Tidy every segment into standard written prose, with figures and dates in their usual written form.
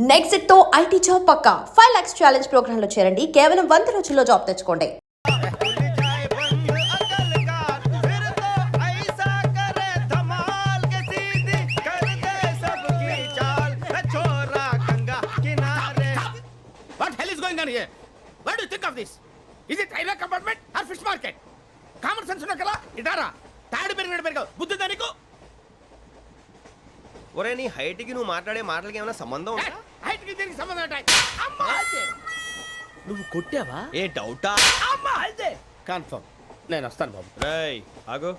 Next తో IT job పక్కా 5 lakhs challenge programme లో చేరండి. కేవలం 100 రోజుల్లో జాబ్ తెచ్చుకోండి. What hell is going on here? What do you think of this? Is it railway compartment or fish market? Common sense ఉన్న కదా ఇటారా తాడు పెరిగినట్టు బుద్ధి దానికి. ఒరే నీ హైట్ కి నువ్వు మాట్లాడే మాటలకి ఏమైనా సంబంధం ఉందా? హైట్ కి దీనికి సంబంధం ఉంటాయి. అమ్మా అయితే నువ్వు కొట్టావా? ఏ డౌటా? అమ్మా అయితే కన్ఫర్మ్ నేను వస్తాను బాబు. రేయ్ ఆగు,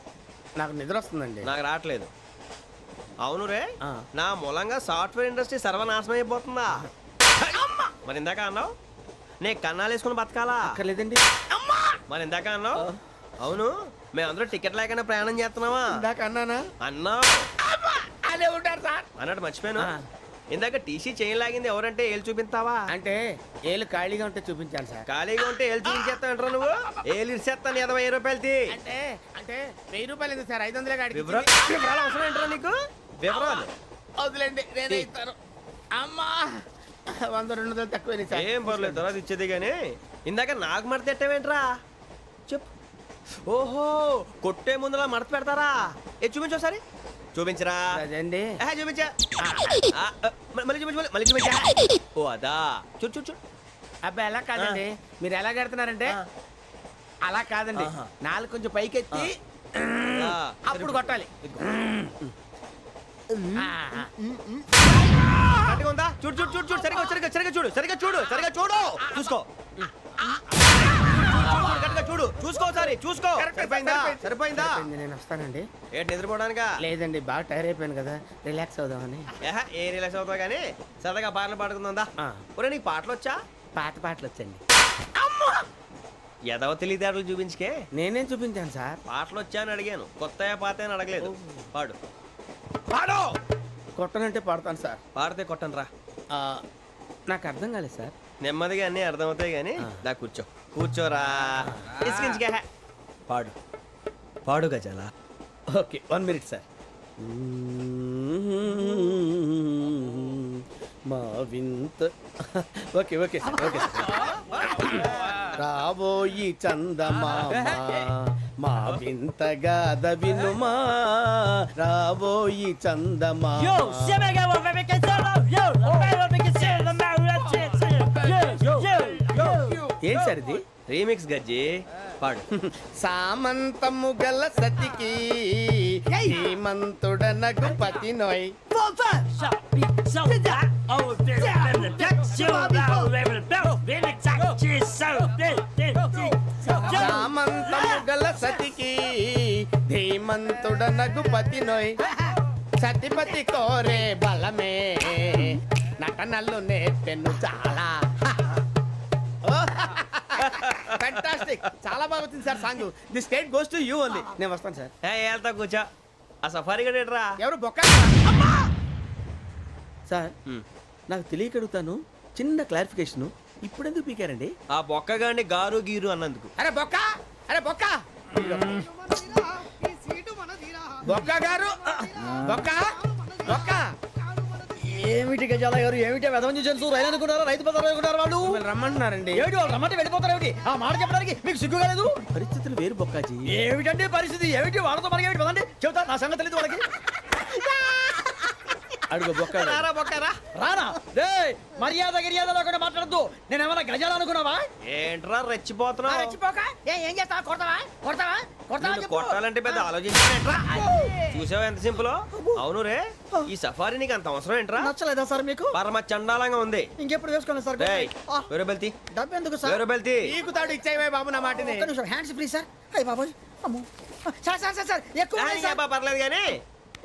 నాకు నిద్ర వస్తుందండి. నాకు రావట్లేదు. అవును రే, నా మూలంగా సాఫ్ట్వేర్ ఇండస్ట్రీ సర్వనాశనం అయిపోతుందా? మరి ఇందాక అన్నావు నే కన్నాలు వేసుకుని బతకాలా? అక్కర్లేదండి. మరి ఇందాక అన్నావు అవును మేమందరూ టికెట్ లేకుండా ప్రయాణం చేస్తున్నావా? ఇందాక అన్నానా? అన్నావు. అదే ఉంటారు సార్ అన్నట్టు మర్చిపోయాను. ఇందాక టీసీ చైన్ లాగింది ఎవరంటే ఏళ్ళు చూపిస్తావా? అంటే ఏళ్ళు ఖాళీగా ఉంటే చూపించాను సార్. ఖాళీగా ఉంటే ఏళ్ళు చూపించేస్తావు నువ్వు. ఏళ్ళు ఇచ్చేస్తాను 20 రూపాయలు తీ. అంటే అంటే 1000 రూపాయలు ఎందుకు సార్? 500 కాడికి వివరాలు అవసరం ఏంట్రా నీకు? వివరాలు వదిలేండి నేనే ఇస్తాను. అమ్మా 100-200 తక్కువ సార్. ఏం పర్లేదు తర్వాత ఇచ్చేది కానీ ఇందాక నాకు మడత పెట్టావేంట్రా చెప్పు. ఓహో కొట్టే ముందులా మడత పెడతారా? ఏ చూపించు ఒకసారి. చూపించరా? అదండి చూపించా. మళ్ళీ చూపించు మళ్ళీ చూపించా. ఓ అదా చూడు చూడు చూడు. అబ్బాయి ఎలా కాదండి, మీరు ఎలా కడుతున్నారంటే అలా కాదండి. నాలుగు కొంచెం పైకెత్తి అప్పుడు కొట్టాలి. కరెక్ట్గా ఉందా? చూడు చూడు చూడు చూడు సరిగా సరిగా సరిగా చూడు సరిగా చూడు సరిగా చూడు చూసుకో. కరెక్ట్గా చూడు చూసుకో ఒకసారి చూసుకో. సరిపోయిందా? సరిపోయిందా? నేను వస్తానండి. ఏంటి నిద్రపోవడానికా? లేదండి బాగా టైర్ అయిపోయాను కదా, రిలాక్స్ అవుదామని. ఏ రిలాక్స్ అవుతావు కానీ సరదాగా పాటలు పాడుకుందా? ఒరే నీకు పాటలు వచ్చా? పాటలు వచ్చండి. ఎదవ తెలివితేటలు చూపించుకే. నేనేం చూపించాను సార్? పాటలు వచ్చా అని అడిగాను, కొత్త పాత అని అడగలేదు. పాడు పాడు. కొట్టనంటే పాడతాను సార్. పాడితే కొట్టను రా. నాకు అర్థం కాలేదు సార్. నెమ్మదిగా అన్నీ అర్థమవుతాయి కానీ దా కూర్చో. కూర్చోరా. ఇసుకించుకే. పాడు పాడు గజాల. Okay 1 minute sir. మా వింత okay okay sir okay sir. రాబోయి చందమామ మా వింతగా వినుమా, రాబోయి చందమామ. ఏం సార్ ఇది? రీమిక్స్ గజ్జి. పాడు. సామంతము గల సతికి హేమంతుడనగు పతి నోయ్. సామంతము గల సతికి ధీమంతుడనగు పతి నోయ్. సతిపతి కోరే బలమే నటనలు నేర్పెను చాలా. ఫ్యాంటాస్టిక్, చాలా బాగా వచ్చింది sir song. The state goes to you only. నేను వస్తాను సార్. వెళ్తా కూర్చో. ఆ సఫారీ గడేట్రా. ఎవరు బొక్క సార్? నాకు తెలియక అడుగుతాను, చిన్న క్లారిఫికేషన్. ఇప్పుడు ఎందుకు పీకారండి? ఆ బొక్కగాండి గారు గీరు అన్నందుకు. అరే బొక్క, అరే బొక్క, బొక్క గారు, బొక్క బొక్క. ఏమిటి గజాల గారు, ఏమిటి వెదవం చూసాను రైలు అనుకున్నారా, రైతు బజార్ అనుకున్నారు వాళ్ళు? రమ్మంటున్నారండి. ఏమిటి వాళ్ళు రమ్మంటే వెళ్ళిపోతారు? ఏమిటి ఆ మాట చెప్పడానికి మీకు సిగ్గు కాలేదు? పరిస్థితులు వేరు బొక్కాజీ. ఏమిటంటే పరిస్థితి ఏమిటి? వాళ్ళతో మనకి ఏమిటి పదండి చెబుతా, నా సంగతి తెలియదు వాళ్ళకి. అడుగు బొక్క. రారా బొక్కరా. రానా రే, మర్యాద గిర్యాద లేకుండా మాట్లాడద్దు. నేను ఏమన్నా గజాలు అనుకున్నావా? ఏంట్రా రెచ్చిపోతున్నావు? ఏం చేస్తావా? కొడతావా కొడతావా కొడతావా? కొట్టాలంటే పెద్ద ఆలోచించారా? చూసావా ఎంత సింపుల్. అవును రే, ఈ సఫారీ నీకు అంత అవసరం ఏంట్రా? నచ్చలేదా సార్ మీకు? పరమ చండాలంగా ఉంది. ఇంకెప్పుడు వేసుకోండి సార్. వేరే బెల్తి. డబ్బు ఎందుకు సార్? వేరే బెల్తి. నీకు తాడు ఇచ్చాయి బాబు నా మాటని. Hands free sir. అయ్య బాబోయ్, అమ్మో సార్ సార్ సార్ ఎక్కువ. పర్లేదు కానీ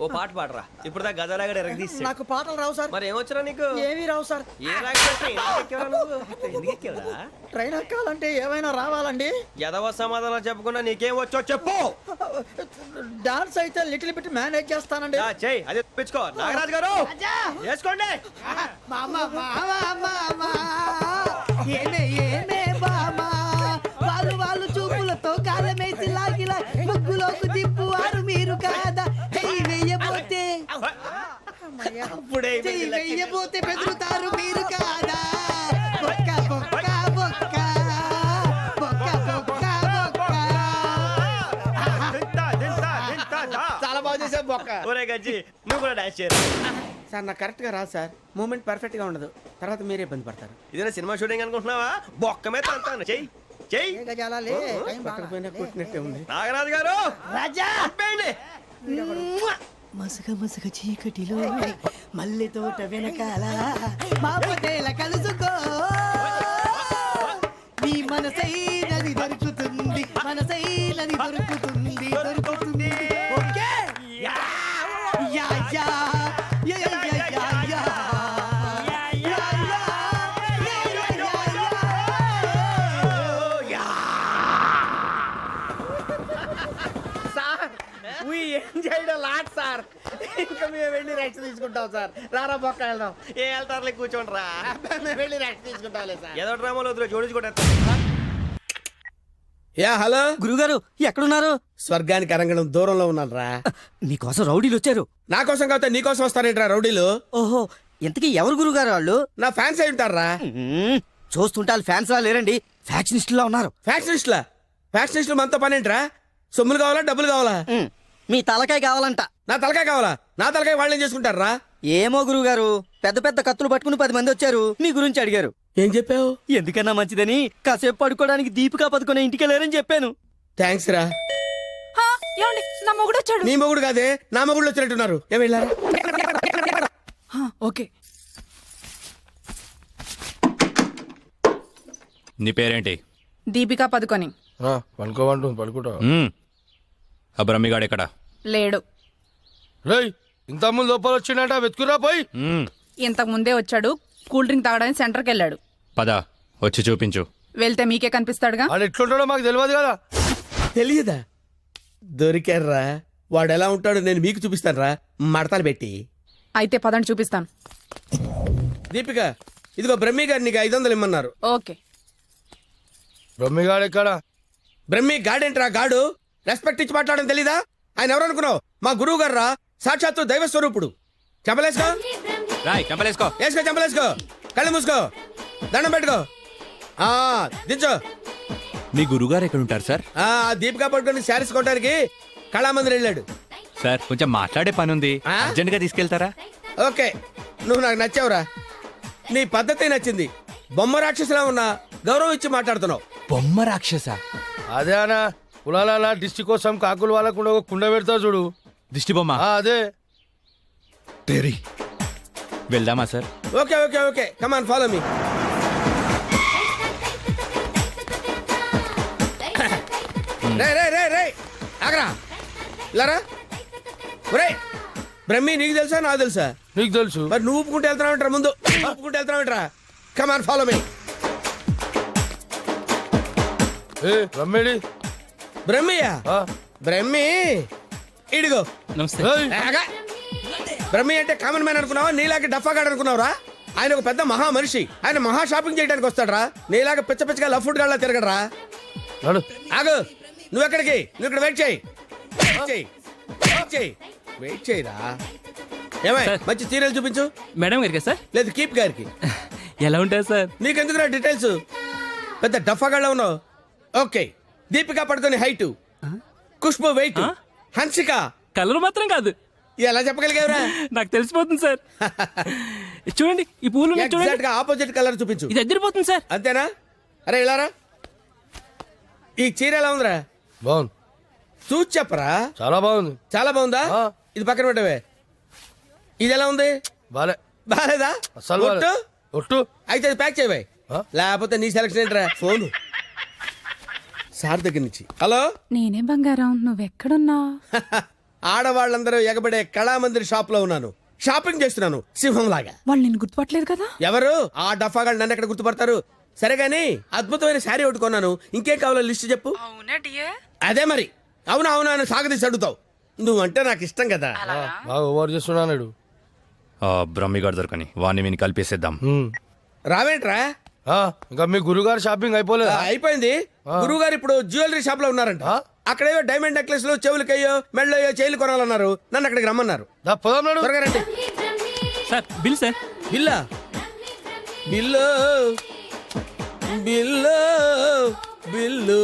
ఓ పాట పాడరా. ఇప్పుడు దా గజలాగడ ఎరగదీసి. నాకు పాటలు రావు సార్. మరి ఏమొచ్చరా నీకు? ఏమీ రావు సార్. ఏ రాకెవరా? ట్రైన్ ఎక్కాలంటే ఏమైనా రావాలండి. ఎదవ సమాధానం చెప్పకుండా నీకేం వచ్చో చెప్పు. డాన్స్ అయితే లిటిల్ బిట్ మేనేజ్ చేస్తానండి. చెయ్యి, అదే తెప్పించుకో. నాగరాజు గారు వేసుకోండి. వాళ్ళు చూపులతో కాలమేసి లాగిలా ముగ్గులోకి తిప్పువారు మీరు కాదా? వెయ్యబోతే అప్పుడే వెయ్యబోతే బెదురుతారు మీరు. గజ్జి నువ్వు కూడా డాన్స్ చేయరు. సార్ నాకు కరెక్ట్గా రాదు సార్, మూమెంట్ పర్ఫెక్ట్గా ఉండదు, తర్వాత మీరే ఇబ్బంది పడతారు. ఇదేనా సినిమా షూటింగ్ అనుకుంటున్నావా? బొక్క మీద తంతాను. చెయ్యి చెయ్యి. ఏ గజాల లే, టైం బాగా. పక్కన పోయినా కొట్టినట్టే ఉంది. నాగరాజు గారు రాజా చంపేయండి. మసగ మసగ చీకటిలో మల్లె తోట వెనకాల మా పటేల కలుసుకో నీ మనసైనది దొరుకుతుంది, మనసైనది దొరుకుతుంది, దొరుకుతుంది. Okay yeah yeah yeah yeah yeah yeah yeah yeah. Sir we enjoyed a lot sir. ఇంకా మేము వెళ్ళి రెస్ట్ తీసుకుంటాం సార్. రారా బొక్క వెళ్దాం. ఏ వెళ్తారులే కూర్చోండి రా. మేము వెళ్ళి రెస్ట్ తీసుకుంటాంలే సార్. ఏదో డ్రామాలో వద్దు జోడించుకుంటా. యా హలో గురుగారు ఎక్కడున్నారు? స్వర్గానికి అరంగడం దూరంలో ఉన్నాను రా. మీకోసం రౌడీలు వచ్చారు. నా కోసం కాకపోతే నీ కోసం వస్తారేంట్రా రౌడీలు? ఓహో, ఇంతకీ ఎవరు గురుగారు వాళ్ళు? నా ఫ్యాన్స్ అయి ఉంటారా? చూస్తుంటే వాళ్ళు ఫ్యాన్స్ లా లేరండి, ఫ్యాక్షనిస్టులా ఉన్నారు. ఫ్యాక్షనిస్టులా? ఫ్యాక్షనిస్టులు మనతో పని ఏంట్రా? సొమ్ములు కావాలా డబ్బులు కావాలా? మీ తలకాయ కావాలంట. నా తలకాయ కావాలా? నా తలకాయ వాళ్ళు ఏం చేసుకుంటారా? ఏమో గురుగారు, పెద్ద పెద్ద కత్తులు పట్టుకుని 10 మంది వచ్చారు, మీ గురించి అడిగారు. ఏం చెప్పావు? ఎందుకన్నా మంచిదని కాసేపు పడుకోవడానికి దీపికా పదుకునే ఇంటికి వెళ్ళారని చెప్పాను. థ్యాంక్స్ రా. ఏమండి నా మొగుడు వచ్చాడు. నీ మొగుడు కాదే, నా మొగుడు వచ్చినట్టున్నారు. ఏం వెళ్ళారా? ఓకే. నీ పేరేంటి? దీపికా పదుకొని. పనుకోమంటుంది పడుకుంటా. ఆ బ్రహ్మిగాడు ఎక్కడ? లేడు. రేయ్ ఇంత ముందు లోపల వచ్చిండట, వెతుకురా పోయి. ఇంతకు ముందే వచ్చాడు, కూల్ డ్రింక్ తాగడానికి సెంటర్కి వెళ్ళాడు. పద వచ్చి చూపించు. వెళ్తే మీకే కనిపిస్తాడుగా. వాడు ఎట్లుంటాడో మాకు తెలియదు కదా. తెలియదా? దొరికారా? వాడు ఎలా ఉంటాడో నేను మీకు చూపిస్తాను రా, మడతలు పెట్టి. అయితే పదండి చూపిస్తాను. దీపిక, ఇదిగో బ్రహ్మి గారు నీకు 500 ఇమ్మన్నారు. ఓకే. బ్రహ్మిగాడు ఎక్కడ? బ్రహ్మి గాడేంట్రా గాడు? రెస్పెక్ట్ ఇచ్చి మాట్లాడడం తెలీదా? ఆయన ఎవరు అనుకున్నావు? మా గురువు గారు రా, సాక్షాత్తు దైవ స్వరూపుడు. చెప్పలేసుకో, రాయ్ చంపలేసుకో. వేసుకో, చంపలేసుకో, కళ్ళు మూసుకో, దండం పెట్టుకో, ఆ దించో. మీ గురుగారు ఎక్కడ ఉంటారు సార్? ఆ దీపికా పట్టుకొని శారీస్ కొట్టడానికి కళామందిర్ వెళ్ళాడు. సార్ కొంచెం మాట్లాడే పని ఉంది, ఆ? అర్జెంట్ గా తీసుకెళ్తారా? ఓకే, నువ్వు నాకు నచ్చావురా. నీ పద్ధతి నచ్చింది. బొమ్మ రాక్షసులా ఉన్నా గౌరవం ఇచ్చి మాట్లాడుతున్నావు. బొమ్మ రాక్షస? అదే అనా కులాల దిష్టి కోసం కాకులు వాళ్ళకు ఒక కుండ పెడతావు చూడు, దిష్టి బొమ్మ. అదే. తెరి వెళ్దామా sir? Okay okay okay, come on follow me. రే రే రే రే ఆగరా, ఇలారా. ఒరే బ్రహ్మి, నీకు తెలుసా నాకు తెలుసా? నీకు తెలుసు. మరి నువ్వు ఊపుకుంటూ వెళ్తున్నావు ముందు, ఊపుకుంటూ వెళ్తున్నావు. Come on follow me. ఏ బ్రహ్మేడి? బ్రహ్మియా? బ్రహ్మి ఇడిగో. నమస్తే. ఆగా. బ్రహ్మి అంటే కామన్ మ్యాన్ అనుకున్నావా? నీలాగే డఫాగాడు అనుకున్నావురా? ఆయన ఒక పెద్ద మహా మనిషి. ఆయన మహా షాపింగ్ చేయడానికి వస్తాడరా. నీలాగా పిచ్చ పిచ్చగా లవ్ ఫుడ్ గాళ్ళ తిరగడరా. నడు. ఆగు, నువ్వు ఎక్కడికి? నువ్వు ఇక్కడ వెయిట్ చేయి. వెయిట్ చేయరా. ఏమై మంచి సీరియల్ చూపించు. మేడం గారికి సార్? లేదు కీప్ గారికి. ఎలా ఉంటారు సార్? నీకెందుకురా డీటెయిల్స్? పెద్ద డఫాగాళ్ళ ఉన్నావు. Okay, Deepika Padukone height, Khushbu weight, Hansika colour మాత్రం కాదు. ఎలా చెప్పగలిగావురా? నాకు తెలిసిపోతుంది సార్. చూడండి ఈ పూలు ఎగ్జాక్ట్ గా ఆపోజిట్ కలర్ చూపించు. ఇది ఎదిరిపోతుంది సార్. అంతేనా? అరే ఇలారా. ఈ చీర ఎలా ఉందిరా? బాగుంది. చూసి చెప్పరా. చాలా బాగుంది. చాలా బాగుందా? ఆ. ఇది పక్కన పెట్టవే. ఇది ఎలా ఉంది? బాలే. బాలేదా? అసలు బాలే. ఒట్టు? ఒట్టు. అయితే అది ప్యాక్ చేయవే. ఆ? లేకపోతే నీ సెలక్షన్ ఏంట్రా? ఫోను సార్ దగ్గర నుంచి. హలో. నేనే బంగారం, నువ్వెక్కడున్నా? ఆడవాళ్ళందరూ ఎగబడే కళామందిర్ షాప్ లో ఉన్నాను. షాపింగ్ చేస్తున్నాను సింహం లాగా. వాళ్ళు నేను గుర్తుపట్టలేదు కదా. ఎవరు? ఆ డఫాగాళ్ళు నన్ను ఎక్కడ గుర్తుపడతారు? సరే గానీ అద్భుతమైన శారీ ఒకటి కొన్నాను. ఇంకేం కావాలో లిస్ట్ చెప్పు. అవునా డియర్? అదే మరి. అవును అవును అని సాగదీసి అడుగుతావు. నువ్వంటే నాకు ఇష్టం కదా. బాగా ఓవర్ చేస్తున్నాడు. బ్రహ్మిగాడు దొరకని వాడిని విని కలిపేసేద్దాం. రావేంట్రా? ఇంకా మీ గురుగారు షాపింగ్ అయిపోలేదా? అయిపోయింది. గురువు గారు ఇప్పుడు జ్యువెలరీ షాప్ లో ఉన్నారంట. అక్కడేవో డైమండ్ నెక్లెస్ లు, చెవులకయ్యో, మెళ్ళయ్యో, చైలు కొనాలన్నారు. నన్ను అక్కడికి రమ్మన్నారు. పోదాం నాడు. త్వరగా రండి. Sir bill sir. బిల్లా? బిల్లు బిల్లు బిల్లు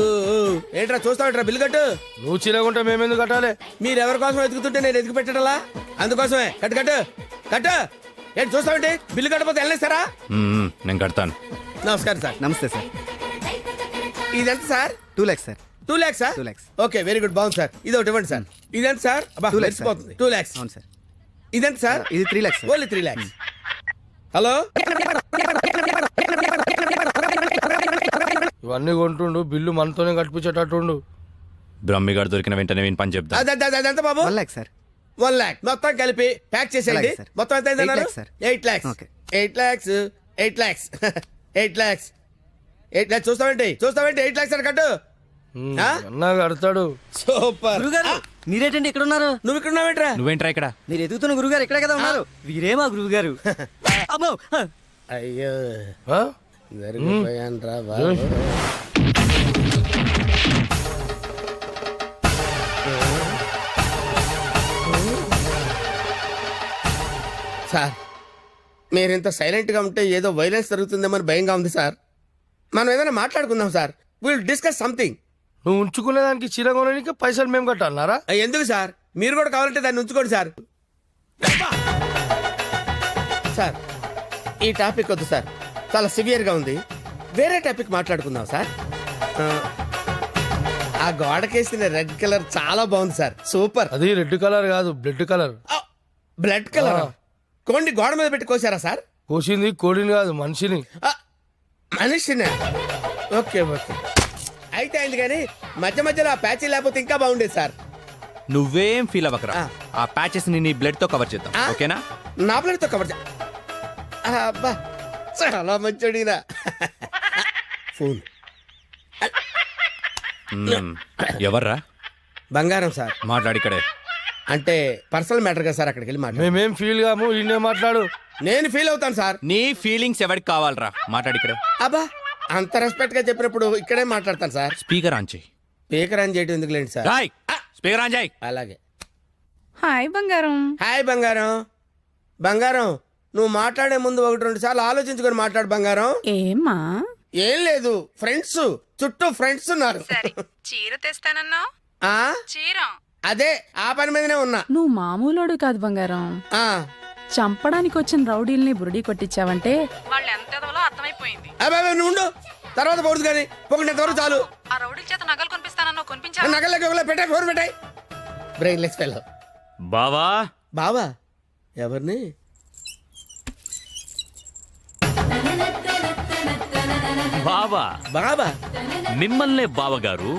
ఏంట్రా చూస్తామంటారా బిల్లు కట్టు. నువ్వు చిరగుంటే మేమెందుకు కట్టాలి? మీరు ఎవరి కోసం వెతుకుతుంటే నేను ఎతికి పెట్టడలా, అందుకోసమే కట్టు కట్టు కట్టు. ఏంటి చూస్తామంటే బిల్లు కట్టకపోతే వెళ్ళేస్తారా? నేను కడతాను. నమస్కారం సార్. నమస్తే సార్. ఇదెంత sir? 2 lakhs sir. 2 lakhs sir. 2 lakhs. Okay very good, బాగుంది సార్. ఇది ఒకటి ఇవ్వండి సార్. ఇదెంత సార్? 2 lakhs sir. 2 lakhs. అవును సార్. ఇదెంత సార్? ఇది 3 lakhs sir. Only 3 lakhs. Hello ఇవన్నీ కొంటుండు, బిల్లు మనతోనే కట్టించేటట్టుండు. బ్రహ్మిగాడు దొరికిన వెంటనే వీని పని చెప్తా. అదంత బాబు? 1 lakh సార్. 1 lakh మొత్తం కలిపి ప్యాక్ చేసేయండి. అలాగే సార్. మొత్తం ఎంత 8 lakhs sir. 8 lakhs. Okay. 8 lakhs 8 lakhs 8 lakhs 8 lakhs. చూస్తావేంటి 8 lakhs అని కట్టు. ఆ? అన్నా కడతాడు. సూపర్. గురుగారు మీరేటండి ఇక్కడ ఉన్నారు? నువ్వు ఇక్కడ ఉన్నావేంట్రా? నువ్వేంట్రా ఇక్కడ? మీరు ఎదుగుతున్న గురుగారు ఇక్కడే కదా ఉన్నారు. వీరే మా గురుగారు. అమ్మో. అయ్యో ఆ? జరిగిపోయాన్రా బాబు. సార్ మీరు ఇంత సైలెంట్ గా ఉంటే ఏదో వైలెన్స్ జరుగుతుందేమని భయంగా ఉంది సార్. మనం ఏదైనా మాట్లాడుకుందాం సార్. Will discuss something. నువ్వు ఉంచుకునే దానికి చిరగొనడానికి పైసలు మేము కట్టాలన్నారా? ఎందుకు సార్? మీరు కూడా కావాలంటే దాన్ని ఉంచుకోండి సార్. సార్ ఈ టాపిక్ వద్దు సార్, చాలా సివియర్ గా ఉంది. వేరే టాపిక్ మాట్లాడుకుందాం సార్. ఆ గోడకేసిన రెడ్ కలర్ చాలా బాగుంది సార్, సూపర్. అది రెడ్ కలర్ కాదు, బ్లడ్ కలర్. Blood colour. కోండి గోడ మీద పెట్టి కోసారా సార్? కోసింది కోడిని కాదు, మనిషిని. మనిషినే. ఓకే ఓకే అయితే అయింది, కానీ మధ్య మధ్యలో ఆ ప్యాచీ లేకపోతే ఇంకా బాగుండేది సార్. నువ్వేం ఫీల్ అవ్వకరా. ఆ ప్యాచెస్ ని నీ బ్లడ్ తో కవర్ చేద్దాం, ఆ? ఓకేనా? నా ప్లేట్తో కవర్ అబ్బా చాలా మంచోడినా. ఫోన్ ఎవర్రా? బంగారం సార్. మాట్లాడిక్కడే. అంటే పర్సనల్ మ్యాటర్ కదా సార్, అక్కడికి వెళ్ళి మాట్లాడు. మేమేం ఫీల్ కాము, ఈయనే మాట్లాడు. నేను ఫీల్ అవుతాను సార్. నీ ఫీలింగ్స్ ఎవరికి కావాలరా? మాట్లాడిక్కడే. అబ్బా అంత రెస్పెక్ట్ గా చెప్పినప్పుడు ఇక్కడే మాట్లాడతాను సార్. స్పీకర్ ఆన్ చేయి. స్పీకర్ అని చేయటం ఎందుకులేండి సార్. రాయ్ స్పీకర్ ఆన్ చేయి. అలాగే. హాయ్ బంగారం. హాయ్ బంగారం. బంగారం నువ్వు మాట్లాడే ముందు 1-2 సార్లు ఆలోచించుకొని మాట్లాడు బంగారం. ఏమ్మా? ఏం లేదు, ఫ్రెండ్స్ చుట్టూ ఫ్రెండ్స్ ఉన్నారు. చీర తెస్తానన్నా? ఆ చీర అదే ఆ పని మీదనే ఉన్నా. నువ్వు మామూలోడు కాదు బంగారం. ఆ చంపడానికి వచ్చిన రౌడీల్ని బురుడి కొట్టించావంటే వాళ్ళు ఎంత ఎదవలో అర్థమైపోయింది. అబ్బాయి నువ్వు ఉండు, తర్వాత పోదు కానీ పొగినంతవరకు చాలు. ఆ రౌడీల చేత నగలు కొనిపిస్తానన్నా కొనిపించాను. నగలకి పెట్టాయి, ఫోన్ పెట్టాయి. Brain less fellow. బావా బావా ఎవరిని? బావా బాబా మిమ్మల్నే బావగారు.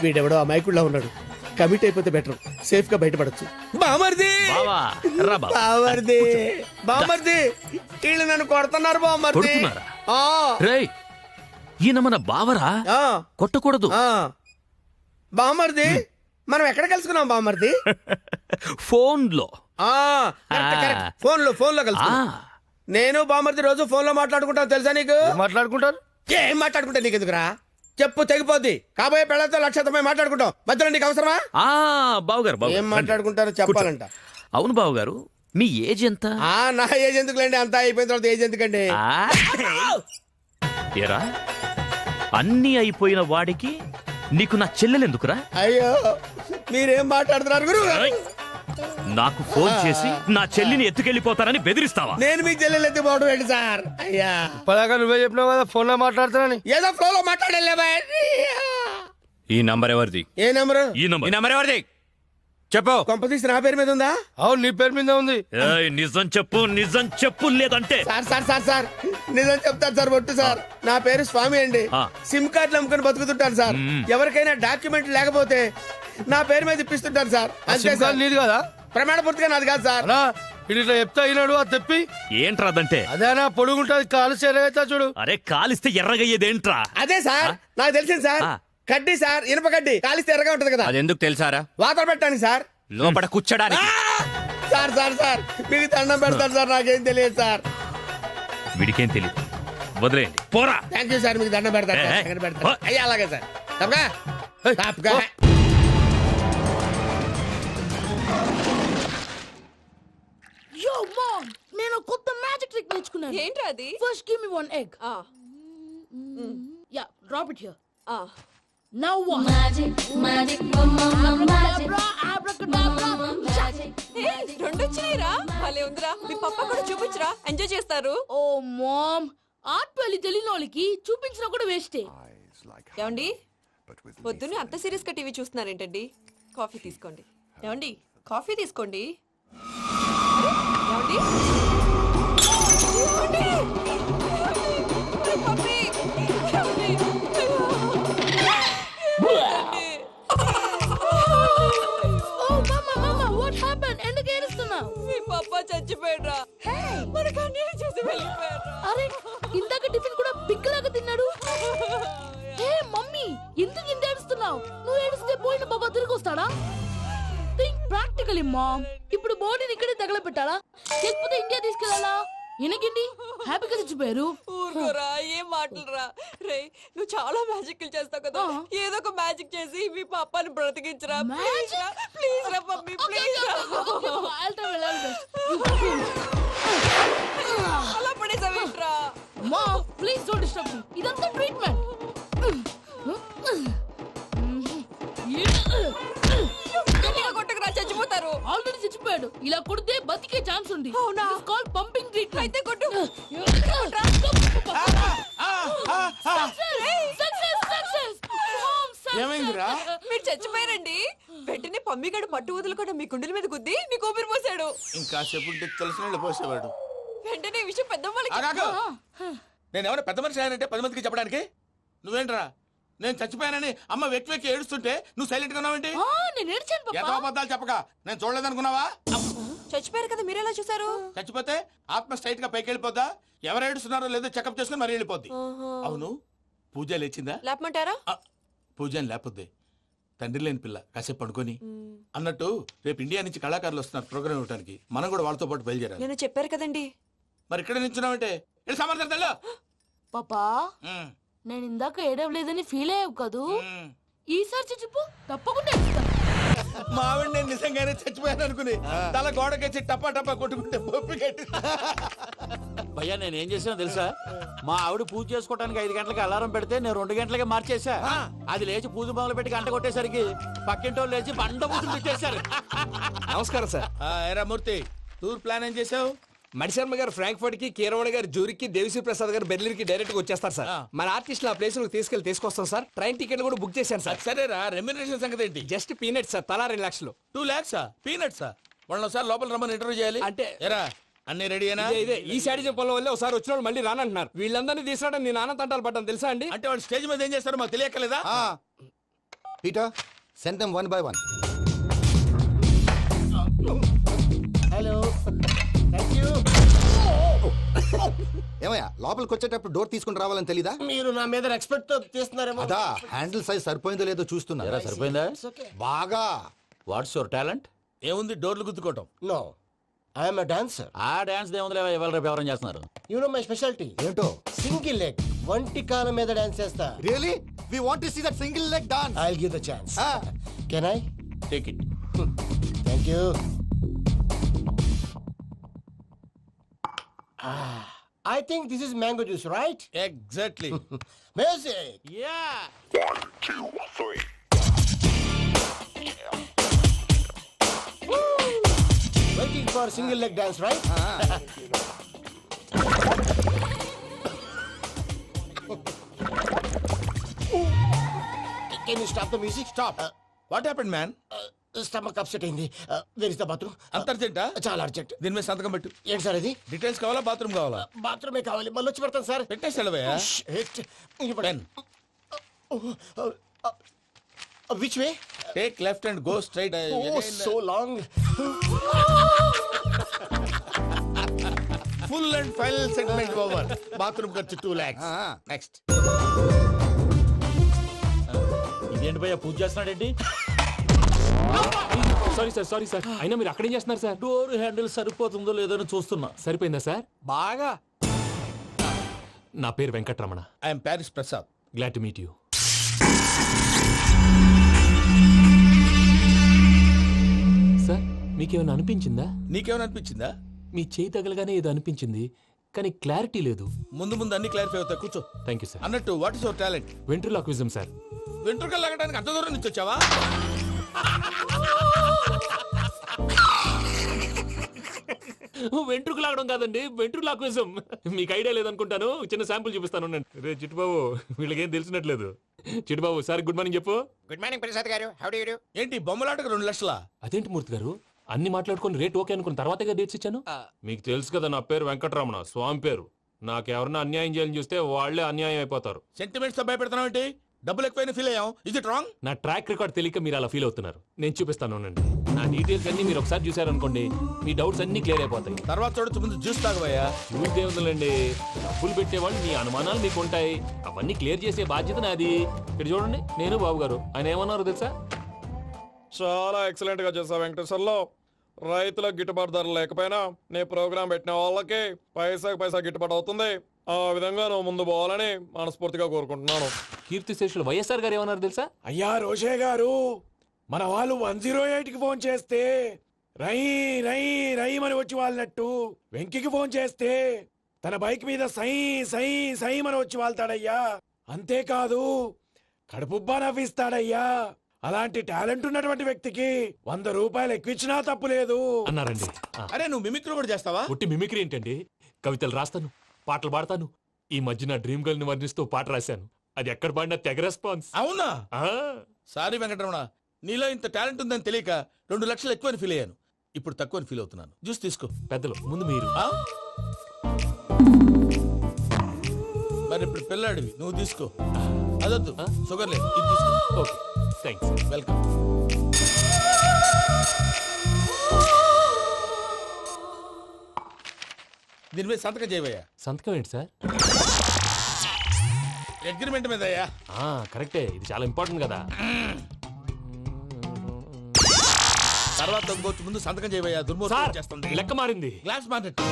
వీడెవడో అమాయకుడిలా ఉన్నాడు. కమిట్ అయిపోతే బెటర్, సేఫ్ గా బయటపడచ్చు. బామర్ది బావా రా బావా. బామర్ది బామర్ది వీళ్ళు నన్ను కొడుతున్నారు బామర్ది. కొడుతున్నారా? ఆ, రేయ్ ఈయన మన బావరా, ఆ, కొట్టకూడదు. ఆ. బామర్ది మనం ఎక్కడ కలుసుకున్నాం బామర్ది? ఫోన్ లో. ఆ, కరెక్ట్, కరెక్ట్. ఫోన్ లో కలుసుకున్నాం. నేను బామర్ది రోజు ఫోన్ లో మాట్లాడుకుంటాను, తెలుసా నీకు? మాట్లాడుకుంటారు. ఏం మాట్లాడుకుంటా నీకు ఎందుకురా? చెప్పు తెగిపోద్ది. కాబోయే పెళ్ళతో 1,00,000 మాట్లాడుకుంటాం, మధ్యలో నీకు అవసరమా? బావగారు ఏం మాట్లాడుకుంటారో చెప్పాలంట. అవును బావగారు, మీ ఏజ్ ఎంత? నా ఏజ్ ఎందుకులేండి, అంతా అయిపోయిన తర్వాత ఏజ్ ఎందుకండి? ఏరా అన్నీ అయిపోయిన వాడికి నీకు నా చెల్లెలెందుకురా? అయ్యో మీరేం మాట్లాడుతున్నారు గురు? నాకు ఫోన్ చేసి నా చెల్లిని ఎత్తుకెళ్ళిపోతారని బెదిరిస్తావా? నేను మీ చెల్లెలు ఎత్తిపోవడం ఏంటి సార్? అయ్యా ఇప్పటిదాకా నువ్వే చెప్పినావు కదా ఫోన్ లో మాట్లాడుతానని. ఏదో ఫ్లో లో మాట్లాడలే. ఈ నంబర్ ఎవరిది? ఏ నెంబరు? ఈ ఈ నంబర్. నంబర్ ఎవరిది చెప్పు. కొంపతీసి నా పేరు మీద ఉందా? అవును నీ పేరు మీద ఉంది. ఏయ్, నిజం చెప్పు, నిజం చెప్పు, లేదంటే సార్ సార్ సార్ సార్ నిజం చెప్తాను సార్, ఒట్టు సార్. నా పేరు స్వామి అండి. ఆ. సిమ్ కార్డులు అమ్ముకుని బతుకుతుంటాను సార్. ఎవరికైనా డాక్యుమెంట్ లేకపోతే నా పేరు మీద ఇప్పిస్తుంటాను సార్. అంతే సిమ్ సార్. కార్డు నీది కదా? ప్రమాణ పూర్తిగా నాది కాదు సార్. అలా ఇది ఇట్లా చెప్తా అయినాడు అది తెప్పి. ఏంట్రా అదంటే? అదేనా పొడుగుంటది, కాలు సేరవుతా చూడు. అరే కాలిస్తే ఎర్రగయ్యేదేంట్రా? అదే సార్ నాకు తెలిసింది సార్. ఆ. కడ్డీ సార్, ఇనుప కడ్డీ కాలిస్తే ఎర్రగా ఉంటది కదా, అది ఎందుకు తెలుసారా? వాతలు పెట్టడానికి సార్. లోపల కూర్చోడానికి. సార్ సార్ సార్ మీకు దండం పెడతాను సార్, నాకేం తెలియదు సార్. వీడికేం తెలియదు, వదిలేయండి పోరా. థ్యాంక్ యూ సార్, మీకు దండం పెడతాను సార్, ఏ, ఏ. దండం పెడతాను. అయ్యా అలాగే సార్. తప్పగా తప్పగా. యో మామ్, నేను కొత్త మ్యాజిక్ ట్రిక్ నేర్చుకున్నాను. ఏంటి అది? First give me 1 egg. Yeah, drop it here. Now what? రెండు వచ్చినాయిరా భలే ఉందిరా మీ పప్ప కూడా చూపించరా ఎంజాయ్ చేస్తారు ఓ మామ్ ఆర్ట్ పెళ్లి తెలియని వాళ్ళకి చూపించినా కూడా వేస్టే. ఏమండి పొద్దున్నే అంత సీరియస్ గా టీవీ చూస్తున్నారేంటండి కాఫీ తీసుకోండి ఏమండి కాఫీ తీసుకోండి అరే, ఏమండి? ఏమండి? అరే, పప్పి! ఏమండి? ఎందుకు ఏడుస్తున్నావు? మీ పప్ప చచ్చిపోయాడ్రా మనకు అన్యాయం చేసి వెళ్ళిపోయాడ్రా అరే ఇందాక టిఫిన్ కూడా పిక్కలాగా తిన్నాడు. ఏ మమ్మీ ఎందుకు ఇంత ఏడుస్తున్నావు? నువ్వు ఏడిస్తే పోయిన బాబా తిరిగి వస్తాడా? Think practically mom. ఇప్పుడు బాడీని ఇక్కడే తగలబెట్టాలా లేకపోతే ఇండియా తీసుకెళ్ళాలా? ఎనకండి హ్యాపీగా చచ్చిపోయారు. ఊరుకోరా ఏం మాటలురా రే నువ్వు చాలా మ్యాజిక్ చేస్తావు కదా ఏదో ఒక మ్యాజిక్ చేసి మీ పాపాని బ్రతికించరా ప్లీజ్ రా ప్లీజ్ రా మమ్మీ ప్లీజ్ రా అలా పడేసావేంట్రా mom please don't disturb me. ఇదంతా ట్రీట్మెంట్. గట్టిగా కొట్టకురా చచ్చిపోతారు ఆల్రెడీ చచ్చిపోయాడు. ఇలా కొడితే బతికే ఛాన్స్ ఉంది. అవునా? Call pumping treatment. అయితే కొట్టు ఏమైందిరా? మీరు చచ్చిపోయారండి వెంటనే పమ్మిగాడు పట్టు వదులుకుండా మీ గుండెల మీద గుద్ది మీకు ఊపిరి పోసాడు ఇంకా చెప్పు తెలిసిన పోసేవాడు. వెంటనే ఈ విషయం పెద్దవాళ్ళకి నేను ఎవరైనా పెద్ద మనిషి ఆయనంటే 10 మందికి చెప్పడానికి నువ్వేంట్రా? నేను చచ్చిపోయానని అమ్మ వెక్కి వెక్కి ఏడుస్తుంటే నువ్వు సైలెంట్ గా ఉన్నావేంటి? నేను ఏడ్చాను ఎంతో పాపా. అబద్ధాలు చెప్పక నేను చూడలేదనుకున్నావా? చచ్చిపోయారు కదా మీరెలా చూసారు చచ్చిపోతే ఆత్మ స్ట్రైట్ గా పైకి వెళ్ళిపోద్దా? ఎవరు ఏడుస్తున్నారో లేదో చెకప్ చేసుకుని మరీ వెళ్ళిపోద్ది. అవును పూజ లేచిందా? లేపమంటారా పూజ అని లేకపోద్ది. తండ్రి లేని పిల్ల కాసేపు పడుకొని అన్నట్టు రేపు ఇండియా నుంచి కళాకారులు వస్తున్నారు ప్రోగ్రామ్ ఇవ్వడానికి. మనం కూడా వాళ్ళతో పాటు బయలుదేరాలి. నేను చెప్పారు కదండి మరి ఇక్కడ నించున్నావంటే వెళ్ళి సమర్థతల్లో. పాపా నేను ఇందాక ఏడవలేదని ఫీల్ అయ్యావు కదూ. ఈసారి చచ్చిపో తప్పకుండా ఏడుస్తా. మా ఆవిడ నేను నిజంగానే చచ్చిపోయాను అనుకుని తల గోడకొచ్చి టపా టపా కొట్టుకుంటే బొప్పి కట్టి. భయ్యా నేను ఏం చేసినా తెలుసా? మా ఆవిడ పూజ చేసుకోవడానికి 5 గంటలకి అలారం పెడితే నేను 2 గంటలకి మార్చేసా. అది లేచి పూజ మొదలు పెట్టి గంట కొట్టేసరికి పక్కింటి వాళ్ళు లేచి బండ పూజలు పెట్టేశారు. నమస్కారం సార్. ఏరా మూర్తి టూర్ ప్లాన్ ఏం చేసావు? మణిశర్మ గారు ఫ్రాంక్ఫర్ట్ కి, కీరవాణి గారు జూరికి, దేవిశ్రీ ప్రసాద్ గారు బెర్లిన్ కి డైరెక్ట్ గా వచ్చేస్తారు సార్. మన ఆర్టిస్ట్ ఆ ప్లేస్ తీసుకొస్తాం సార్. ట్రైన్ టికెట్ కూడా బుక్ చేశాను సార్. సరేరా రెమ్యూనరేషన్ సంగతి ఏంటి? జస్ట్ పీనట్ సార్, తలా 2 లక్షలు. 2 lakhs పీనట్సా? వాళ్ళని ఒకసారి లోపల రమ్మని ఇంటర్వ్యూ చేయాలి. అంటే ఎరా అన్ని రెడీయేనా? ఇదే ఈ సైడ్ చెప్పడం వల్లే ఒకసారి వచ్చిన వాళ్ళు మళ్ళీ రానంటున్నారు. వీళ్ళందరినీ తీసుకురావడం నేను నాన్న తంటాలు పడ్డాను తెలుసా అండి. అంటే వాళ్ళు స్టేజ్ మీద ఏం చేస్తారో మాకు తెలియక్కలేదా? Peter send them 1 by 1. Hello thank you. ఏమయ్యా లోపలికి వచ్చేటప్పుడు డోర్ తీసుకుని రావాలని తెలీదా? మీరు నా మీద ఎక్స్పెక్ట్ తో తీస్తున్నారేమో. అదా హ్యాండిల్ సైజ్ సరిపోయిందో లేదో చూస్తున్నా. ఎరా సరిపోయిందా? బాగా. What's your talent? ఏముంది డోర్లు గుద్దుకోవటం. No I'm dancer. ఆ డాన్స్ దేవుందిలే ఇవాళ రేపు ఎవరైనా చేస్తున్నారు. యు నో మై స్పెషాలిటీ ఏంటో? సింగిల్ లెగ్ వంటి కాలం మీద డాన్స్ చేస్తా. Really we want to see that single leg dance. I will give the chance. Can I take it. Thank you. I think this is mango juice, right? Exactly. Music. Yeah. Waiting for single leg dance, right? Can you stop the music? Stop. What happened, man? Stomach upset అయింది. Where is the bathroom? అంత అర్జెంటా? చాలా urgent. దీని మీద సంతకం పెట్టు. ఏంటి sir ఇది? Details కావాలా బాత్రూమ్ కావాలా? బాత్రూమే కావాలి. మళ్ళీ వచ్చి పెడతాను సార్. పెట్టేసి వెళ్ళవయ్యా. Pen. Which way? Take left and go straight. Oh, so long. Full and final segment over. Bathroom ఖర్చు 2 lakhs. నెక్స్ట్. ఇదేంటి భయ్యా పూజ చేస్తున్నాడేంటి? సారీ సార్ అయినా మీరు అక్కడేం చేస్తున్నారు సార్? డోర్ హ్యాండిల్ సరిపోతుందో లేదో అని చూస్తున్నా. సరిపోయిందా సార్? బాగా. నా పేరు Venkatramana. I'm Paris Prasad. Glad to meet you. Sir మీకేమైనా అనిపించిందా? నీకేమైనా అనిపించిందా? మీ చేయి తగలగానే ఏదో అనిపించింది. కానీ క్లారిటీ లేదు. ముందు ముందు అన్ని క్లారిఫై అవుతాయి, కూర్చో. Thank you sir. అన్నట్టు what is your talent? Ventriloquism sir. వెంట్రుకలు లాగడానికి అంత దూరం నుంచి వచ్చావా? వెంట్రుకు లాగడం కాదండి, వెంట్రులాక్విజం. మీకు ఐడియా లేదనుకుంటాను, చిన్న శాంపుల్ చూపిస్తాను. రే చిట్టుబాబు, వీళ్ళకేం తెలిసినట్లేదు. చిట్టుబాబు సార్ గుడ్ మార్నింగ్ చెప్పు. Good morning Prasad garu, how do you do? ఏంటి బొమ్మలాటకు 2 లక్షలా? అదేంటి మూర్తి గారు, అన్ని మాట్లాడుకొని రేట్ ఓకే అనుకున్న తర్వాతగా డేట్స్ ఇచ్చాను. మీకు తెలుసు కదా నా పేరు వెంకటరమణ, స్వామి పేరు. నాకెవరన్నా అన్యాయం చేయాలని చూస్తే వాళ్లే అన్యాయం అయిపోతారు. సెంటిమెంట్స్ తో భయపెడతావు ఏంటి? డబ్బులు ఎక్కువైనా ఫీల్ అయ్యాం. Is it wrong? నా ట్రాక్ రికార్డ్ తెలియక మీరు అలా ఫీల్ అవుతున్నారు. నేను చూపిస్తాను ఉండండి. నా డీటెయిల్స్ అన్ని మీరు ఒకసారి చూసారనుకోండి, మీ డౌట్స్ అన్ని క్లియర్ అయిపోతాయి. తర్వాత చూడొచ్చు, ముందు జ్యూస్ తాగబోయా. చూస్తే ఉందండి, డబ్బులు పెట్టేవాళ్ళు మీ అనుమానాలు మీకు ఉంటాయి, అవన్నీ క్లియర్ చేసే బాధ్యత నాది. ఇక్కడ చూడండి, నేను బాబు గారు. ఆయన ఏమన్నారు తెలుసా? చాలా ఎక్సలెంట్ గా చేసావు వెంకటేశ్వర్లో. రైతులకు గిట్టుబాటు ధర లేకపోయినా నీ ప్రోగ్రాం పెట్టిన వాళ్ళకి పైసాకి పైసా గిట్టుబాటు అవుతుంది. ఆ విధంగా నువ్వు ముందు పోవాలని మనస్ఫూర్తిగా కోరుకుంటున్నాను. కీర్తి శేషులు వైఎస్ఆర్ గారు ఏమన్నారు తెలుసా? అయ్యా రోషే గారు, మన వాళ్ళు 108కి ఫోన్ చేస్తే రై రై రై అని వచ్చి వాళ్ళనట్టు, వెంకికి ఫోన్ చేస్తే తన బైక్ మీద సై సై సై అని వచ్చి వాళ్తాడయ్యా. అంతేకాదు కడుపుబ్బా నవ్విస్తాడయ్యా. అలాంటి టాలెంట్ ఉన్నటువంటి వ్యక్తికి 100 రూపాయలు ఎక్కువచ్చినా తప్పు లేదు అన్నారండి. అరే నువ్వు మిమిక్రీ కూడా చేస్తావా? ఒట్టి మిమిక్రీ ఏంటండి, కవితలు రాస్తాను, పాటలు పాడతాను. ఈ మధ్య నా డ్రీమ్ గర్ల్ ని వర్ణిస్తూ పాట రాశాను. అది ఎక్కడ పాడినా తెగ రెస్పాన్స్. అవునా? ఆ, సారీ వెంకటరమణ, నీలో ఇంత టాలెంట్ ఉందని తెలియక 2 లక్షలు ఎక్కువని ఫీల్ అయ్యాను. ఇప్పుడు తక్కువని ఫీల్ అవుతున్నాను. జ్యూస్ తీసుకో. పెద్దలు ముందు మీరు. ఆ? మరి ఇప్పుడు పిల్లాడివి, నువ్వు తీసుకో. అదొద్దు, షుగర్ లేదు, ఇది తీసుకో. Okay thanks. వెల్కమ్. దీని మీద సంతకం చేయవయ్యా. సంతకం ఏంటి సార్? అగ్రిమెంట్ మీద అయ్యా. కరెక్టే, ఇది చాలా ఇంపార్టెంట్ కదా. తర్వాత ఇంకొచ్చి ముందు సంతకం చేయవయ్యా. సార్ దుర్మోహం చేస్తుంది. లెక్క మారింది. Glass market.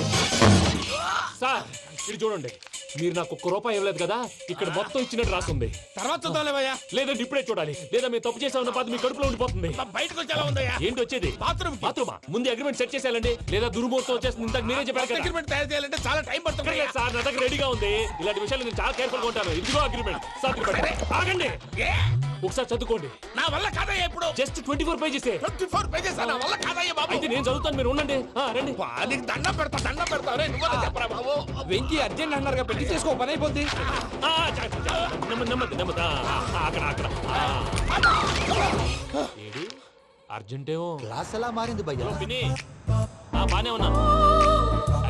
సార్ ఇది చూడండి, మీరు నాకు ₹1 ఇవ్వలేదు కదా, ఇక్కడ మొత్తం ఇచ్చినట్టు రాస్తుంది. తర్వాత చూద్దాంలేవయ్యా. లేదంటే ఇప్పుడే చూడాలి, లేదా మీరు తప్పు చేసామన్న బాధ మీ కడుపులో ఉండిపోతుంది. బయటకు వచ్చేలా ఉందయ్యా. ఏంటి వచ్చేది? బాత్రూమ్ బాత్రూమా? ముందు అగ్రిమెంట్ సెట్ చేసేయాలండి, లేదా దుర్మూర్తం వచ్చేస్తుంది. ఇంతకు మీరే చెప్పారు కదా. అగ్రిమెంట్ తయారు చేయాలంటే చాలా టైం పడుతుంది. లేదు సార్, నా దగ్గర రెడీగా ఉంది. ఇలాంటి విషయాలు నేను చాలా కేర్ఫుల్ గా ఉంటాను. ఇదిగో అగ్రిమెంట్. ఆగండి, ఒకసారి చదువుకోండి. నా వల్ల కాదయ్యా. ఇప్పుడు జస్ట్ 24 పేజెస్. 24 పేజెస్ నా వల్ల కాదయ్యా బాబు. అయితే నేను చదువుతాను, మీరు ఉండండి. రండి. నీకు దండం పెడతా. రే నువ్వు చెప్పరా బాబు. వెంకీ అర్జెంట్ అన్నారుగా, పెళ్లి చేసుకో, పని అయిపోద్ది. నెమ్మది నెమ్మది. అక్కడ ఏడి అర్జెంటేమో. క్లాస్ ఎలా మారింది భయ్యా? పిన్ని, బానే ఉన్నాను.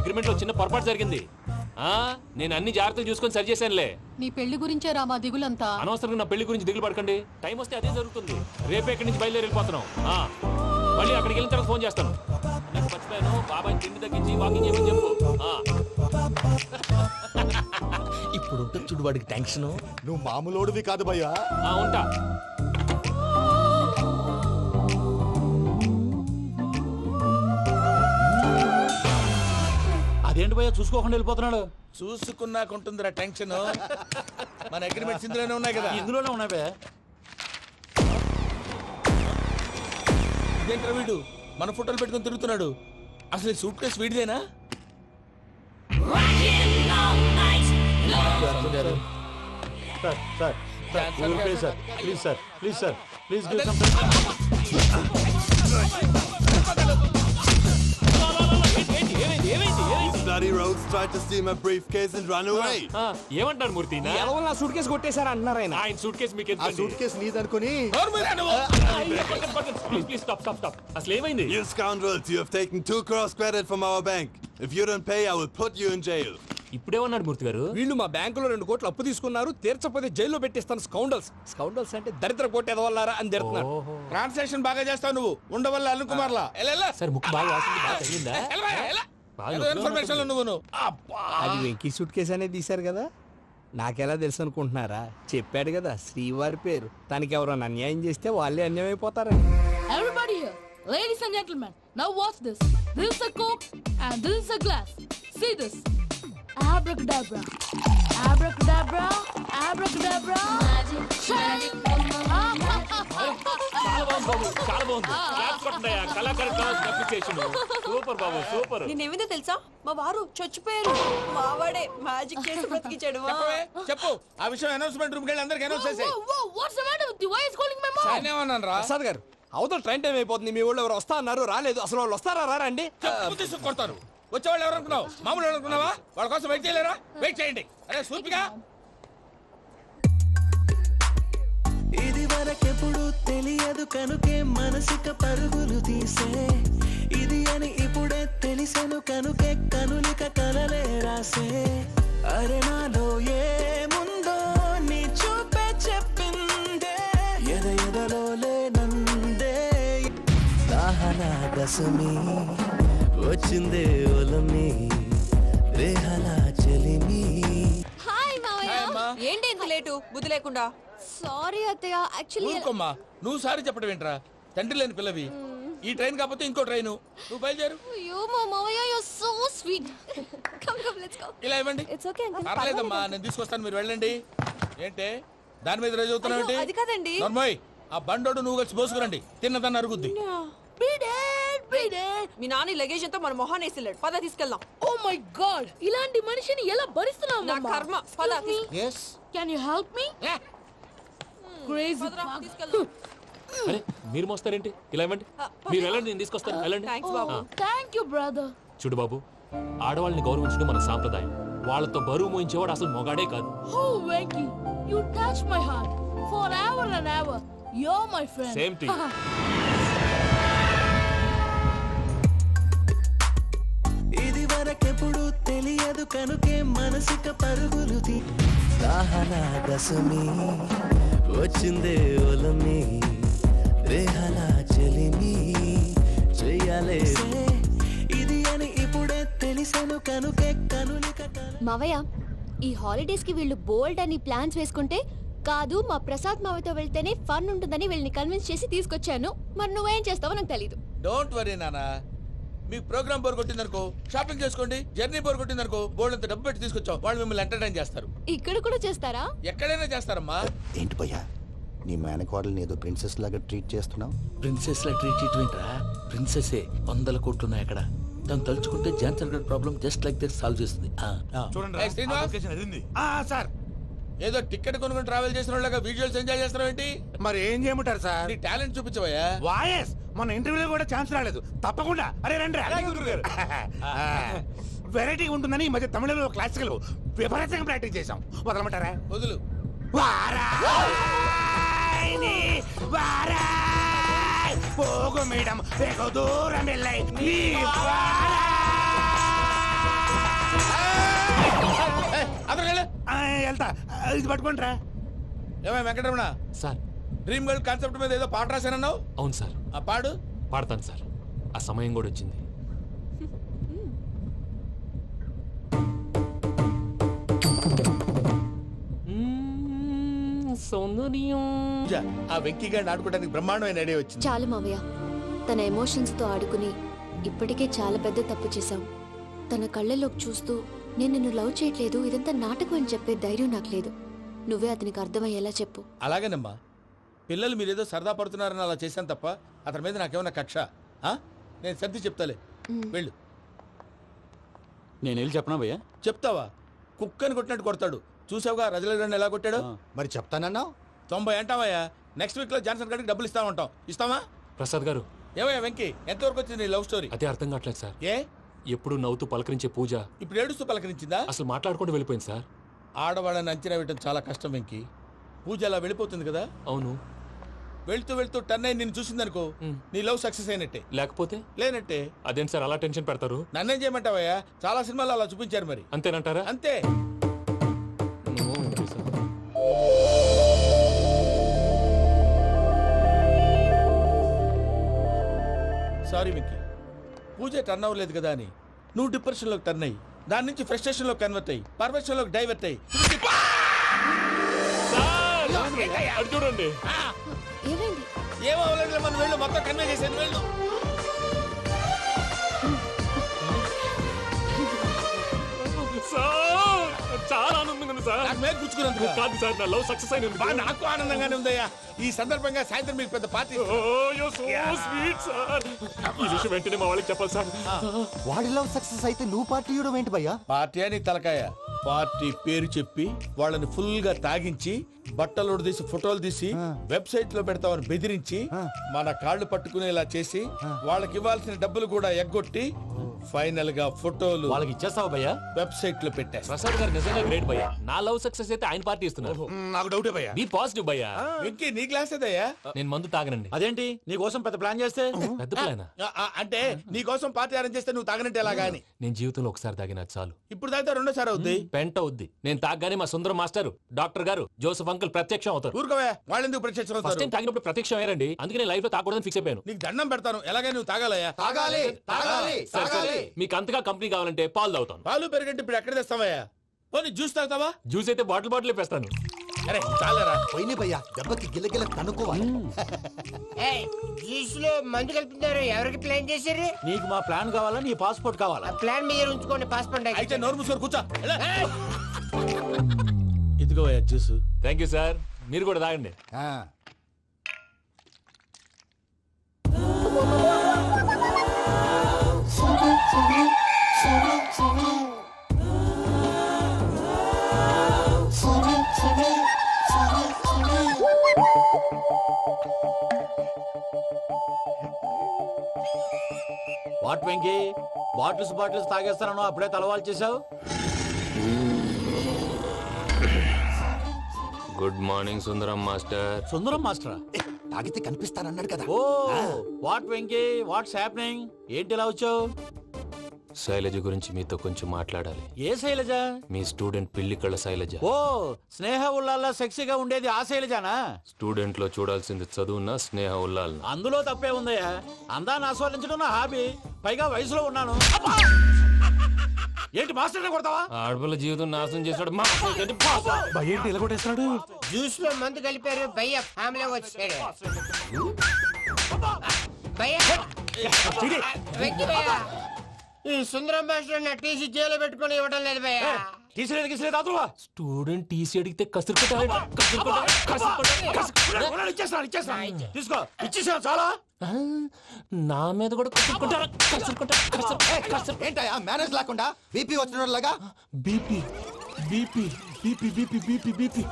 అగ్రిమెంట్ లో చిన్న పొరపాటు జరిగింది. నేను అన్ని జాగ్రత్తలు చూసుకొని సరి చేశానులే. నీ పెళ్లి గురించే రామా దిగులంతా. అనవసరంగా నా పెళ్లి గురించి దిగులు పడకండి. టైం వస్తే అదే జరుగుతుంది. రేపే ఇక్కడి నుంచి బయలుదేరి వెళ్ళిపోతున్నాం. మళ్ళీ అక్కడికి వెళ్ళిన తర్వాత ఫోన్ చేస్తాను. నాకు మర్చిపోయాను, బాబాయ్ తిండి తగ్గించి వాకింగ్ చేయమని చెప్పు. ఇప్పుడు ఉంటుంది చూడు వాడికి టెన్షన్. నువ్వు మామూలోడివి కాదు భయ్యా. ఉంటా. అదేంటి భయ్యా చూసుకోకుండా వెళ్ళిపోతున్నాడు? చూసుకున్నాకుంటుందిరా టెన్షన్. మన అగ్రిమెంట్స్ ఇందులోనే ఉన్నాయి కదా. ఇందులోనే ఉన్నాయి భయ్యా. ఇదేంట్రా వీడు మన ఫోటోలు పెట్టుకొని తిరుగుతున్నాడు? అసలు ఈ సూట్ కేసు వీడిదేనా? Please Bloody rogues tried to steal my briefcase and run away. ఏమంటారు మూర్తి? నా సూట్ కేసు కొట్టేశారా అన్నారా ఆయన? ఆయన సూట్ కేసు మీకు ఆ సూట్ కేసు నీదనుకుని. Please stop. అసలు ఏమైంది? You scoundrels, you have taken 2 crores credit from our bank. If you don't pay, I will put you in jail. ఇప్పుడేమన్నాడు మూర్తి గారు? వీళ్ళు మా బ్యాంకులో 2 కోట్లు అప్పు తీసుకున్నారు, తీర్చపోతే జైల్లో పెట్టిస్తాను. స్కౌండల్స్ అంటే దరిద్ర కోట ఎదవల్లారా అని తిడుతున్నారు. ట్రాన్సాక్షన్ బాగా చేస్తావు నువ్వు. ఉండవల్ల అల్లు కుమార్లా. సార్ ముక్కు బాగా వాసింది, బాగా తగ్గిందా? ఇన్ఫర్మేషన్ నువ్వు. అది వెంకీ సూట్ కేసు అనేది తీశారు కదా, నాకెలా తెలుసు అనుకుంటున్నారా? చెప్పాడు కదా శ్రీవారి పేరు. తనకి ఎవరైనా అన్యాయం చేస్తే వాళ్ళే అన్యాయం అయిపోతారని. Everybody here, ladies and gentlemen, now watch this. This is a coke and this is a glass. See this. Abracadabra. Abracadabra. Abracadabra. Magic. చాలా బాగుంది బాబు, చాలా బాగుంది. క్లాప్స్ కొట్టండియా, కళాకారు అప్రిసియేషన్. సూపర్ బాబు, సూపర్. నేనేమిందో తెలుసా, మా వారు చచ్చిపోయారు. మావాడే మ్యాజిక్ చేసి బ్రతికించాడు. చెప్పు ఆ విషయం అనౌన్స్మెంట్ రూమ్ వెళ్ళి అందరికి అనౌన్స్ చేసే. What's the matter with you? Why is calling my mom? ఏమన్నాను రా ప్రసాద్ గారు అవతల ట్రైన్ టైం అయిపోతుంది. మీ ఊళ్ళో ఎవరు వస్తా అన్నారు, రాలేదు. అసలు వాళ్ళు వస్తారా రారా అండి? తీసుకు కొడతారు. వచ్చేవాళ్ళు ఎవరు అనుకున్నావు? మామూలు ఎవరు అనుకున్నావా? వాళ్ళ కోసం వెయిట్ చేయలేరా? వెయిట్ చేయండి. అరే సూపిగా ఇది వరకెప్పుడు తెలియదు కనుకే మనసిక పరుగులు తీసే, ఇది అని ఇప్పుడే తెలిసెను కనుకే కనులిక కలలే రాసే. అరే నాలో ఏముందో నీ చూపే చెప్పిందే, ఎదలో లేనందే. దాహనా గసమి వచ్చిందే ఒలమి, రేహలా చెలిమి. హాయ్ మావయ్య. ఏంటి ఇంత లేటు? బుద్ధి లేకుండా. సారీ అత్తయ్య, యాక్చువల్లీ ఊరుకోమ్మా. నువ్వు సారి చెప్పడం ఏంట్రా? తండ్రి లేని పిల్లవి. ఈ ట్రైన్ కాకపోతే ఇంకో ట్రైన్. నువ్వు బయలుదేరు. అయ్యో మా మావయ్య, you are so sweet. Come come let's go. ఇలా ఇవ్వండి. It's okay uncle. పర్లేదమ్మా, నేను తీసుకొస్తాను, మీరు వెళ్ళండి. ఏంటే దాని మీద రోజు అవుతున్నావు ఏంటి? అది కాదండి. నర్మోయ్, ఆ బండోడు నువ్వు కలిసి పోసుకురండి. తిన్నదాన్ని అరుగుద్ది. మీ నాన్న లగేజ్ అంతా మన మొహాన్ వేసిల్లాడు. పద తీసుకెళ్దాం. ఓ మై గాడ్, ఇలాంటి మనిషిని ఎలా భరిస్తున్నావు? నా కర్మ. పద yes can you help me? Crazy. తీసుకెళ్దాం. అరే మీరు మోస్తారేంటి? ఇలా ఇవ్వండి. మీరు వెళ్ళండి, నేను తీసుకొస్తాను. వెళ్ళండి. Thanks Babu. Thank you brother. చూడు బాబు, ఆడవాళ్ళని గౌరవించడం మన సాంప్రదాయం. వాళ్ళతో బరువు మోయించేవాడు అసలు మొగాడే కాదు. Oh Venky, you touch my heart forever and ever. You're my friend. Same to you. ఇది వరకెప్పుడు తెలియదు కనుకే మనసిక పరుగులు తీ. దాహనా గసమి వచ్చిందే ఒలమి, రేహలా చెలిమి చెయ్యాలే. ఇది అని ఇప్పుడే తెలిసెను కనుకే కనులిక మావయ్య, ఈ హాలిడేస్ కి వీళ్ళు బోల్డ్ అని ప్లాన్స్ వేసుకుంటే కాదు మా ప్రసాద్ మావయ్యతో వెళ్తేనే ఫన్ ఉంటుందని వీళ్ళని కన్విన్స్ చేసి తీసుకొచ్చాను. మరి నువ్వేం చేస్తావో నాకు తెలీదు. డోంట్ వరీ నానా. మీ ప్రోగ్రామ్ బోర్ కొట్టిందనుకో షాపింగ్ చేసుకోండి. జర్నీ బోర్ కొట్టిందనుకో బోర్డు అంత డబ్బు పెట్టి తీసుకొచ్చాం. వాళ్ళు మిమ్మల్ని ఎంటర్టైన్ చేస్తారు. ఇక్కడ కూడా చేస్తారా? ఎక్కడైనా చేస్తారమ్మా. ఏంటి భయ్యా, నీ మేనకోడల్ని ఏదో ప్రిన్సెస్ లాగా ట్రీట్ చేస్తున్నావు? ప్రిన్సెస్ లా ట్రీట్ చేయటమేంట్రా? ప్రిన్సెస్ 100 కోట్లు ఉన్నాయి అక్కడ. తను తలుచుకుంటే జాన్సన్ గడ్ problem just like this solve చేస్తుంది. చూడండి సార్, ఏదో టికెట్ కొనుక్కొని ట్రావెల్ చేసిన వాళ్ళగా విజువల్స్ ఎంజాయ్ చేస్తున్నావు ఏంటి? మరి ఏం చేయమంటారు సార్? నీ టాలెంట్ చూపించవయ్యా. వాయస్ మన ఇంటర్వ్యూలో కూడా ఛాన్స్ రాలేదు. తప్పకుండా. అరే రండి. వెరైటీ ఉంటుందని ఈ మధ్య తమిళలో క్లాసికల్ విపరీతంగా ప్రాక్టీస్ చేసాం. వదలమంటారా? వదులు. పోగు మేడం వెగు దూరం వెళ్ళై నీ వెళ్తా. ఇది పట్టుకుంటారా? ఏమై Venkataramana, sir. Dream girl concept మీద ఏదో పాట రాశానన్నావు. అవును సార్. ఆ పాడు. పాడతాను సార్. ఆ సమయం కూడా వచ్చింది. సౌందర్యం. ఆ వెంకీ గారిని ఆడుకోవడానికి బ్రహ్మాండమైన ఐడియా వచ్చింది. చాలు మావయ్య, తన ఎమోషన్స్ తో ఆడుకుని ఇప్పటికే చాలా పెద్ద తప్పు చేశాం. తన కళ్ళలోకి చూస్తూ నేను నిన్ను లవ్ చేయట్లేదు, ఇదంతా నాటకం అని చెప్పే ధైర్యం నాకు లేదు. నువ్వే అతనికి అర్థమయ్యేలా చెప్పు. అలాగేనమ్మా. పిల్లలు మీరేదో సరదా పడుతున్నారని అలా చేశాను తప్ప అతని మీద నాకేమన్నా కక్ష? నేను సర్ది చెప్తాలే, వెళ్ళు. నేను వెళ్ళి చెప్పనా భయ్యా? చెప్తావా? కుక్కని కొట్టినట్టు కొడతాడు. చూసావుగా రజలగడ్డని ఎలా కొట్టాడు? మరి చెప్తానన్నావు. 90 అంటావయ్యా. నెక్స్ట్ వీక్ లో జాన్సన్ గారికి డబ్బులు ఇస్తామంటాం. ఇస్తావా? ప్రసాద్ గారు, ఏమయ్యా వెంకీ, ఎంతవరకు వచ్చింది నీ లవ్ స్టోరీ? అదే అర్థం కావట్లేదు సార్. ఏ ఎప్పుడు నవ్వుతూ పలకరించే పూజ ఇప్పుడు ఏడుస్తూ పలకరించిందా? అసలు మాట్లాడుకుంటూ వెళ్ళిపోయింది సార్. ఆడవాళ్ళని అంచనా వేయడం చాలా కష్టం వెంకీ. పూజ అలా వెళ్ళిపోతుంది కదా. అవును. వెళ్తూ వెళ్తూ టర్న్ అయి నిన్ను చూసిందనుకో, నీ లవ్ సక్సెస్ అయినట్టే. లేకపోతే లేనట్టే. అదేం సార్ అలా టెన్షన్ పెడతారు? నన్నేం చేయమంటావయ్యా? చాలా సినిమాలు అలా చూపించారు మరి. అంతేనంటారా? అంతే. సారీ మిక్కీ, పూజ టర్న్ అవ్వలేదు కదా అని నువ్వు డిప్రెషన్ లోకి టర్న్ అయ్యి దాని నుంచి ఫ్రస్ట్రేషన్ లోకి కన్వర్ట్ అయ్యి పర్వర్షన్ లోకి డైవర్ట్ అయ్యి చూడండి. ఏమైంది? ఏమో అవ్వలేదు, మనం వెళ్ళు, మొత్తం కన్వే చేసేది వెళ్ళు. చాలా ఆనందంగా ఆనందంగా ఉంది సార్. నాకు మేలు గుచ్చుకున్నందుకు కాదు సార్, నా లవ్ సక్సెస్ అయిన నాకు ఆనందంగానే ఉందయ్యా. ఈ సందర్భంగా సాయంత్రం మీకు పెద్ద పార్టీ. Sweet sir. ఈ విషయం వెంటనే మా వాళ్ళకి చెప్పాలి సార్. వాడిలో సక్సెస్ అయితే నువ్వు పార్టీ ఇవ్వడం ఏంటి భయ్యా? పార్టీ అని తలకాయ. పార్టీ పేరు చెప్పి వాళ్ళని ఫుల్ గా తాగించి బట్టలు తీసి ఫోటోలు తీసి వెబ్సైట్ లో పెడతామని బెదిరించి మన కాళ్ళు పట్టుకునేలా చేసి వాళ్ళకి ఇవ్వాల్సిన డబ్బులు కూడా ఎగ్గొట్టి ఫైనల్ గా ఫోటోలు వాళ్ళకి ఇచ్చేస్తావా భయ్యా? వెబ్సైట్ లో పెట్టేస్తా. ప్రసాద్ గారు నిజంగా గ్రేట్ భయ్యా. నా లవ్ సక్సెస్ అయితే ఆయన పార్టీ ఇస్తున్నారు. నాకు డౌటే భయ్యా. బీ పాజిటివ్ భయ్యా. వెంకీ నీ గ్లాస్ ఏదయ్యా? నేను మందు తాగనండి. అదేంటి నీ కోసం పెద్ద ప్లాన్ చేస్తే? పెద్ద ప్లానా? అంటే నీ కోసం పార్టీ అరేంజ్ చేస్తే నువ్వు తాగనంటే ఎలాగా అని. నేను జీవితంలో ఒకసారి తాగినా చాలు. ఇప్పుడు తాగితే రెండోసారి అవుద్ది. పెంట అవుద్ది. నేను తాగగానే మా సుందరం మాస్టర్, డాక్టర్ గారు, జోసఫ్ అంకుల్ ప్రత్యక్షం అవుతారు. ఊరుకోవే, వాళ్ళు ఎందుకు ప్రత్యక్షం ఫస్ట్ అవుతారు? టైం తాగినప్పుడు ప్రత్యక్షం అయ్యారండి. అందుకే నేను లైఫ్ లో తాగకూడదని ఫిక్స్ అయిపోయాను. నీకు దండం పెడతాను, ఎలాగే నువ్వు తాగాలయ్యా. తాగాలి సరే, సరే. మీకు అంతగా కంపెనీ కావాలంటే పాలు తాగుతాను. పాలు పెరిగంటే ఇప్పుడు ఎక్కడ తెస్తావయ్యా? పోనీ జ్యూస్ తాగుతావా? జ్యూస్ అయితే బాటిల్ వేస్తాను. అరే చాలరా. పోయినే భయ్యా, దెబ్బకి గిల్లగిల్ల కనుక్కోవాలి. జ్యూస్ లో మందు కలుపుతున్నారు. ఎవరికి ప్లాన్ చేశారు? నీకు మా ప్లాన్ కావాలా, నీ పాస్పోర్ట్ కావాలా? ప్లాన్ మీరు ఉంచుకోండి, పాస్పోర్ట్ అయితే నోరు మూసుకొని కూర్చో. ఇదిగోయా జ్యూస్. Thank you sir. మీరు కూడా తాగండి. వాట్ వెంకీ, బాటిల్స్ తాగేస్తానో అప్పుడే తలవాలు చేసావు. Good morning Sundaram master. Sundaram మాస్టరా? తాగితే కనిపిస్తానన్నాడు కదా. Oh what Venky, what's happening? ఏంటి ఇలా వచ్చావు? శైలజ గురించి మీతో కొంచెం మాట్లాడాలి. ఏ శైలజ? మీ స్టూడెంట్ పిల్లి కళ్ళ శైలజ. ఓ స్నేహ ఉల్లాల్లో సెక్సీగా ఉండేది ఆ శైలజానా? స్టూడెంట్ లో చూడాల్సింది చదువున్న స్నేహ ఉల్లాల్. అందులో తప్పే ఉందయ్యా. అందాన్ని ఆస్వాదించడం నా హాబీ. పైగా వయసులో ఉన్నాను. ఏంటి మాస్టర్ కొడతావా? ఆడపిల్ల జీవితం నాశనం చేశాడు. ఇలా కొట్టేస్తున్నాడు. జ్యూస్ లో మందు కలిపారు. భయ్య ఫ్యామిలీ వచ్చాడు. ఈ సుందరం భాష నా టీసీ జైలు పెట్టుకుని ఇవ్వడం లేదు భయ్య. స్టూడెంట్ టీసీ అడిగితే తీసుకో, ఇచ్చేసా చాలా. నా మీద కూడా ఏంటయ్యా మేనేజ్ లేకుండా బీపీ వచ్చినలాగా? BP BP BP BP BP BP.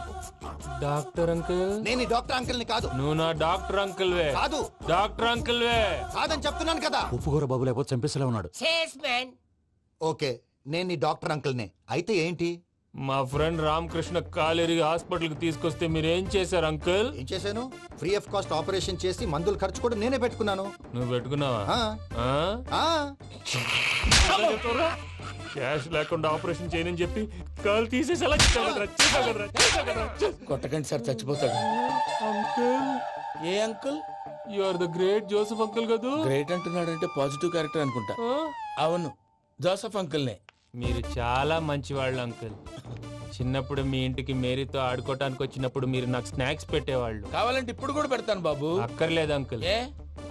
Doctor uncle. నేను ఈ డాక్టర్ అంకుల్ ని కాదు. నువ్వు నా డాక్టర్ అంకుల్ వే. కాదు. డాక్టర్ అంకుల్ వే. కాదని చెప్తున్నాను కదా. ఉప్పుకూర బాబు లేకపోతే చంపేసేలా ఉన్నాడు. ఓకే, నేను ఈ డాక్టర్ అంకుల్ నే. అయితే ఏంటి? మా ఫ్రెండ్ రామకృష్ణ కాలేరి హాస్పిటల్ కి తీసుకొస్తే మీరేం చేశారు అంకుల్? ఏం చేశాను? ఫ్రీ ఆఫ్ కాస్ట్ ఆపరేషన్ చేసి మందులు ఖర్చు కూడా నేనే పెట్టుకున్నాను. నువ్వు పెట్టుకున్నావా? క్యాష్ లేకుండా ఆపరేషన్ చేయనని చెప్పి కాలు తీసేసేలా కొట్టకండి సార్, చచ్చిపోతాడు. అంకుల్. ఏ uncle? You are the great Joseph uncle కదా. గ్రేట్ అంటున్నాడంటే పాజిటివ్ క్యారెక్టర్ అనుకుంటా. అవును, జోసఫ్ అంకుల్ నే. మీరు చాలా మంచివాళ్ళు అంకుల్. చిన్నప్పుడు మీ ఇంటికి మేరీతో ఆడుకోవటానికి వచ్చినప్పుడు మీరు నాకు స్నాక్స్ పెట్టేవాళ్ళు. కావాలంటే ఇప్పుడు కూడా పెడతాను బాబు. అక్కర్లేదు అంకుల్. ఏ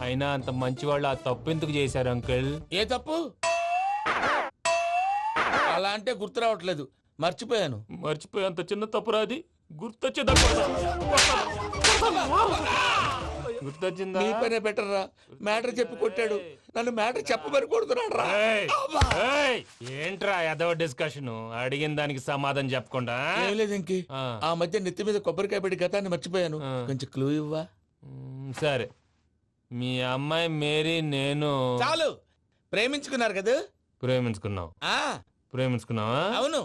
అయినా అంత మంచివాళ్ళు ఆ తప్పు ఎందుకు చేశారు అంకుల్? ఏ తప్పు? అలా అంటే గుర్తు రావట్లేదు, మర్చిపోయాను. మర్చిపోయి అంత చిన్న తప్పు రాది గుర్తొచ్చేదా? గుర్తొచ్చిందా? నీ పనే బెటర్ రా. మ్యాటర్ చెప్పి కొట్టాడు, నన్ను మ్యాటర్ చెప్పమని కొడుతున్నాడు రా. ఏంట్రా ఎదవ డిస్కషన్? అడిగిన దానికి సమాధానం చెప్పకుండా. ఏం లేదు ఇంకి, ఆ మధ్య నెత్తి మీద కొబ్బరికాయ పెట్టి గతాన్ని మర్చిపోయాను. కొంచెం క్లూ ఇవ్వా? సరే, మీ అమ్మాయి మేరీ నేను చాలు. ప్రేమించుకున్నారు కదా? ప్రేమించుకున్నావు. ప్రేమించుకున్నావా? అవును.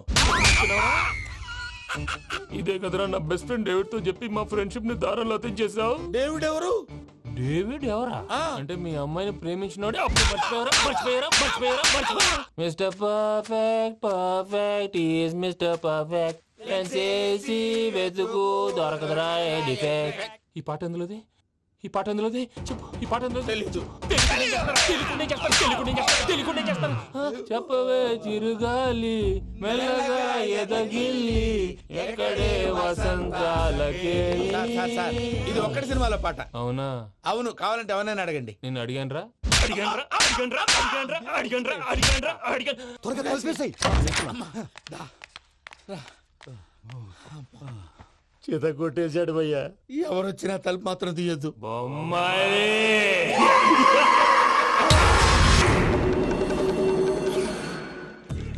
ఇదే కదరా నా బెస్ట్ ఫ్రెండ్ డేవిడ్ తో చెప్పి మా ఫ్రెండ్షిప్ ని దారంలో తెంచేసావు. డేవిడ్ ఎవరు? డేవిడ్ ఎవరా? అంటే మీ అమ్మాయిని ప్రేమించినోడే అప్పుడు మర్చిపోయారా? Mister perfect perfect is mister perfect చేసి వెతుకు దొరకదురా డిఫెక్ట్. ఈ పాట ఎందులోది? చెప్పు. ఈ పాట ఎందులో? తెలీదు. తెలియకుండా చేస్తాను. చెప్పవే చిరుగాలి మెల్లగా ఎదగిల్లి ఎక్కడే వసంతాలకే. ఇది ఒక్కటి సినిమాలో పాట. అవునా? అవును. కావాలంటే ఎవరైనా అడగండి. నేను అడిగాను. త్వరగా కలిపేసాయి. చేత కొట్టేశాడు భయ్యా. ఎవరొచ్చినా తలుపు మాత్రం తీయద్దు.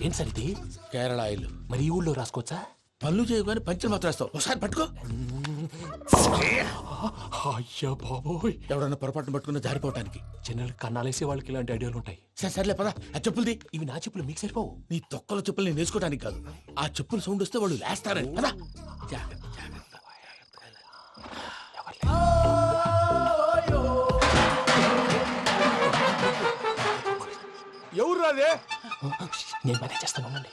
ఏం సార్ ఇది? కేరళ ఆయిల్. మరి ఈ ఊళ్ళో రాసుకోవచ్చా? పనులు చేయగానే పంచర్ మాత్రం వేస్తావు. ఒకసారి పట్టుకో. అయ్యా బాబోయ్, ఎవడన్నా పొరపాటున పట్టుకున్న జారిపోవటానికి. జనరల్ కన్నాలేసే వాళ్ళకి ఇలాంటి ఐడియాలు ఉంటాయి. సర్లే పదా. ఆ చెప్పులది. ఇవి నా చెప్పులు మీకు సరిపోవు. నీ తొక్కల చెప్పులు నేను వేసుకోవడానికి కాదు, ఆ చెప్పులు సౌండ్ వస్తే వాళ్ళు లేస్తారని. పదా. ఎవరు రాదే? నేను మేనేజ్ చేస్తాను, ఉండండి.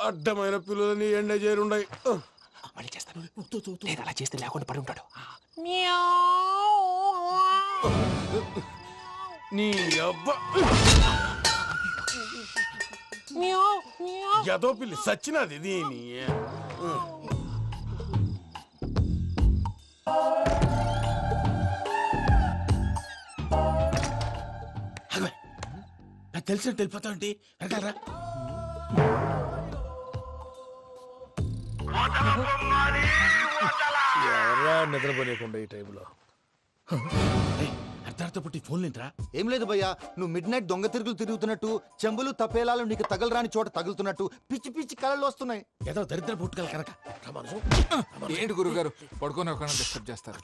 అడ్డమైన పిల్లలని ఎండ చేరుండయి. మళ్ళీ చేస్తాను. నేను అలా చేస్తే లేకుండా పడి ఉంటాడు. నీ అబ్బా ఎదో పిల్లి సచ్చినది దీని. నాకు తెలిసినట్టు వెళ్ళిపోతావంటి. వెనకాలరా. ఎవరా నిద్రపోలేకుండా ఈ టైంలో? అర్ధార్థ పుట్టి ఫోన్ లేంట్రా. ఏం లేదు భయ్యా, నువ్వు మిడ్ నైట్ దొంగ తిరుగులు తిరుగుతున్నట్టు, చెంబులు తపేలాలు నీకు తగలరాని చోట తగులుతున్నట్టు పిచ్చి పిచ్చి కళలు వస్తున్నాయి. ఏదో దరిద్ర పుట్టుకల కనుక. ఏంటి గురుగారు పడుకొని ఒక డిస్టర్బ్ చేస్తారు?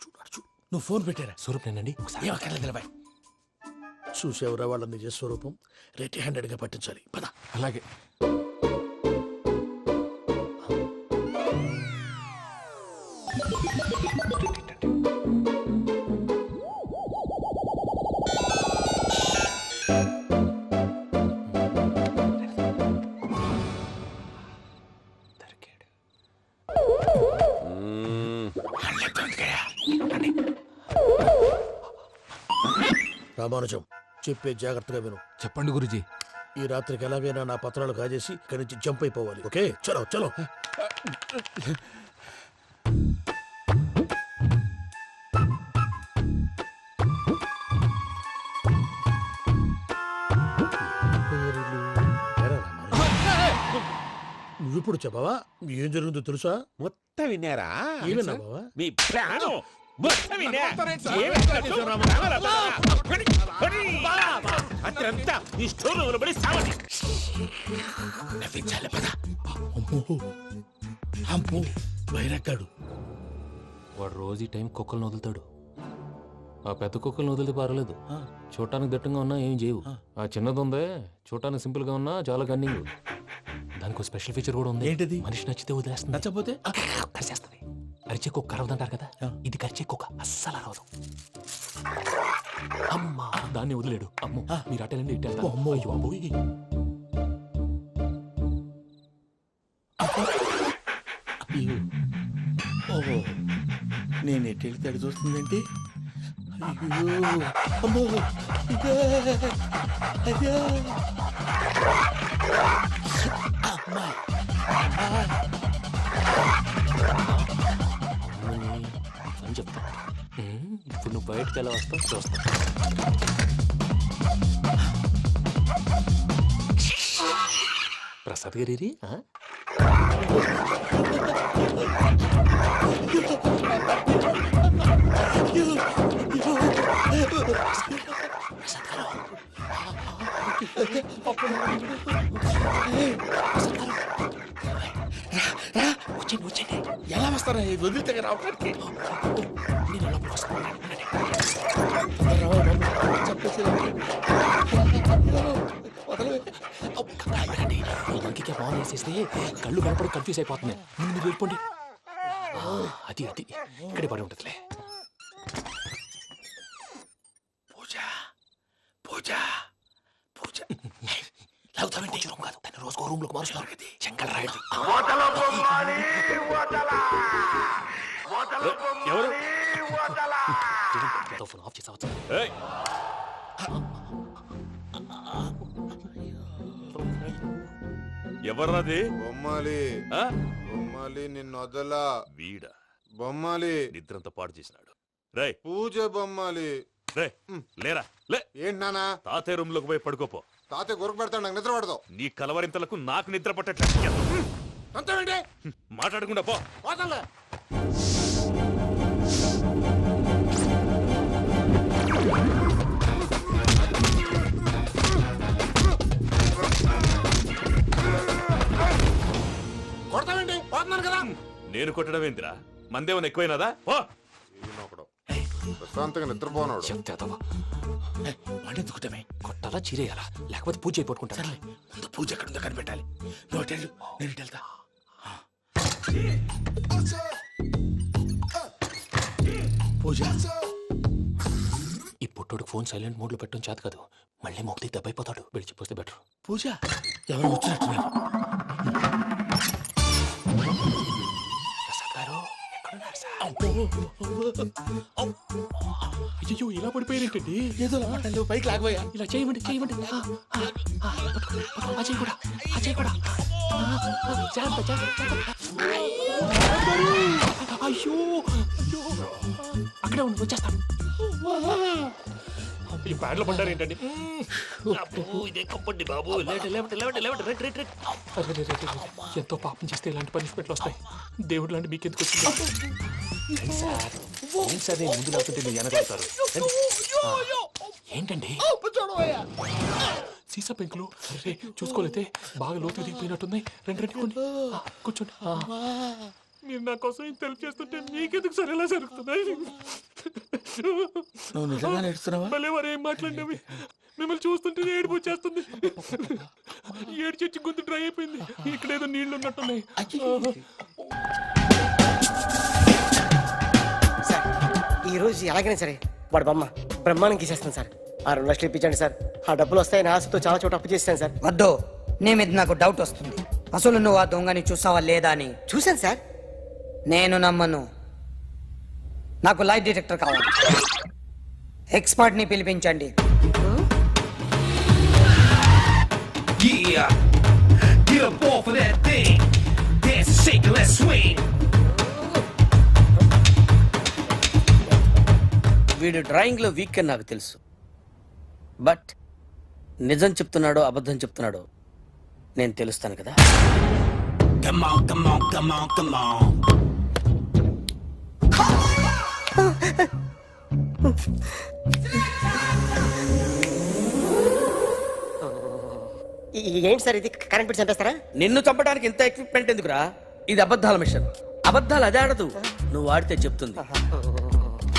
నువ్వు ఫోన్ పెట్టారా? స్వరూప్ నేనండి. ఒకసారి ఏమక్కర్లేదు నిలబాయ్. చూసేవరా వాళ్ళ నిజ స్వరూపం. రెట్టి హ్యాండెడ్ గా పట్టించాలి. పద. అలాగే. రామానుజం, చెప్పే జాగ్రత్తగా విను. చెప్పండి గురుజీ. ఈ రాత్రికి ఎలాగైనా నా పత్రాలు కాజేసి ఇక్కడి నుంచి జంప్ అయిపోవాలి. ఓకే, చలో చలో. నువ్విప్పుడు చెప్పవా ఏం జరుగుతుందో తెలుసా? మొత్తం విన్నారా? ఏమన్నా బావా? మీ ప్రాణం మొత్తం విన్నా. అత్రంతా ఈ స్టోర్ రూమ్ లో పడి సావని. నవ్వించాలి. పద. అమ్మో అమ్మో వైరక్కాడు. వాడు రోజు ఈ టైం కుక్కలను వదులుతాడు. ఆ పెద్ద కుక్కలను వదిలితే పర్లేదు, చూడటానికి దట్టంగా ఉన్నా ఏం చేయవు. ఆ చిన్నది ఉందే, చూడటానికి సింపుల్ గా ఉన్నా చాలా కన్నింగ్. దానికి ఒక స్పెషల్ ఫీచర్ కూడా ఉంది. ఏంటిది? మనిషి నచ్చితే వదిలేస్తుంది, నచ్చపోతే కరిచేస్తుంది. అరిచే కుక్క అరవదంటారు కదా, ఇది కరిచే కుక్క అస్సలు అరవదు. అమ్మా, దాన్ని వదిలేడు. అమ్మో, మీరు అటెండి ఇటు వెళ్తారు. అమ్మో. అయ్యో అబ్బోయ్. ఓహో, నేను ఎటు వెళ్తే అటు చూస్తుందేంటి? అయ్యో అమ్మో, ఇదే, అయ్యో. అమ్మా, అని చెప్తా. ఇప్పుడు నువ్వు బయటకు ఎలా వస్తావు చూస్తా. ప్రసాద్ గారి వచ్చండి. ఎలా వస్తారా? ఇది వదిలితే రావడానికి నేను లోపలికి వస్తాను. చెప్పేసి ఇంకే ఫోన్ వేసేస్తే కళ్ళు కనపడి కన్ఫ్యూజ్ అయిపోతున్నాయి. ముందు మీరు వెళ్ళిపోండి. అది అది ఇక్కడే పడి ఉంటుందిలే. పూజ పూజ పూజ లాగుతామంటే రూమ్ కాదు, తను రోజుకో రూమ్ లోకి మారుస్తున్నారు కదా. శంకర్ రాయుడు ఎవరు? ఫోన్ ఆఫ్ చేసావచ్చు. ఎవర్రాది? బొమ్మాలి బొమ్మాలి నిన్ను వదలా. వీడా బొమ్మాలి నిద్రంతా పాడు చేసినాడు. రేయ్ పూజ బొమ్మాలి. రే లేరా లే. ఏంటి నానా? తాతయ్య రూమ్ లోకి పోయి పడుకోపో. తాతయ్య గురకు పెడతాడు నాకు నిద్ర పడదు. నీ కలవరింతలకు నాకు నిద్ర పట్టట్లేదు. అంతేంటి మాట్లాడకుండా పో. పోతాలే. కొడతావేంటి? పోతున్నాను కదా. నేను కొట్టడం ఏందిరా? మందేమన్నా ఎక్కువైనదా? పో. ప్రశాంతంగా నిద్రపోనాడు. వాడెందుకుంటామే కొట్టాలా చీరేయాలా లేకపోతే పూజ అయిపోట్టుకుంటా. ముందు పూజ ఎక్కడ ఉందో కనిపెట్టాలి. నువ్వు అటు వెళ్ళు, నేను ఇటు వెళ్తా. పూజ ఈ పుట్టోడు ఫోన్ సైలెంట్ మోడ్ లో పెట్టడం చేత కాదు. మళ్ళీ మొక్కి దెబ్బైపోతాడు. విడిచిపోతే బెటర్. పూజ ఎవరు వచ్చినట్టున్నారు? ప్రసాద్ గారు ఎక్కడున్నారు సార్? అయ్యో ఇలా పడిపోయారేంటండి? ఏదో మాటలు పైకి లాగబోయా. ఇలా చేయమండి చేయమండి. అజయ్ కూడా అజయ్ కూడా జాగ్రత్త జాగ్రత్త. అయ్యో అయ్యో అక్కడే ఉండి వచ్చేస్తాను. ఈ బ్యాడ్లో పడ్డారు ఏంటండి? ఇదే కప్పండి బాబు. ఎంతో పాపం చేస్తే ఇలాంటి పనిష్మెంట్లు వస్తాయి. దేవుడు లాంటి మీకెందుకు వచ్చింది? సార్ ముందు లేకుంటే మీరు వెనకాడతారు. ఏంటండి సీసా పెంకులు? అరే చూసుకోలేతే బాగా లోతు దిగిపోయినట్టున్నాయి. రెండు రెండు కొన్ని కూర్చోండి. మీరు నా కోసం ఇంత హెల్ప్ చేస్తుంటే మీకెందుకు సరే ఎలా జరుగుతున్నాయి? నువ్వు నిజంగా నేర్చుతున్నావా? మళ్ళీ వారు ఏం మాట్లాడినవి మిమ్మల్ని చూస్తుంటే ఏడుపు వచ్చేస్తుంది. ఏడు చెట్టు గొంతు డ్రై అయిపోయింది. ఇక్కడ ఏదో నీళ్లు ఉన్నట్టున్నాయి. సార్ ఈ రోజు ఎలాగైనా సరే వాడు బొమ్మ బ్రహ్మాండం గీసేస్తాను సార్. 6 లక్షలు ఇప్పించండి సార్. ఆ డబ్బులు వస్తాయని ఆశతో చాలా చోట అప్పు చేస్తాను సార్. వద్దు, నీ మీద నాకు డౌట్ వస్తుంది. అసలు నువ్వు ఆ దొంగని చూసావా లేదా అని. చూశాను సార్. నేను నమ్మను. నాకు లైట్ డిటెక్టర్ కావాలి. ఎక్స్పర్ట్ ని పిలిపించండి. వీడు డ్రాయింగ్ లో వీక్ అని నాకు తెలుసు. బట్ నిజం చెప్తున్నాడో అబద్ధం చెప్తున్నాడో నేను తెలుస్తాను కదా. Come on, come on, come on, come on. ఏంటి సార్ ఇది? కరెంట్ బిల్ చంపేస్తారా? నిన్ను చంపడానికి ఇంత ఎక్విప్మెంట్ ఎందుకురా? ఇది అబద్ధాల మిషన్. అబద్ధాలు అదే ఆడదు, నువ్వు ఆడితే చెప్తుంది.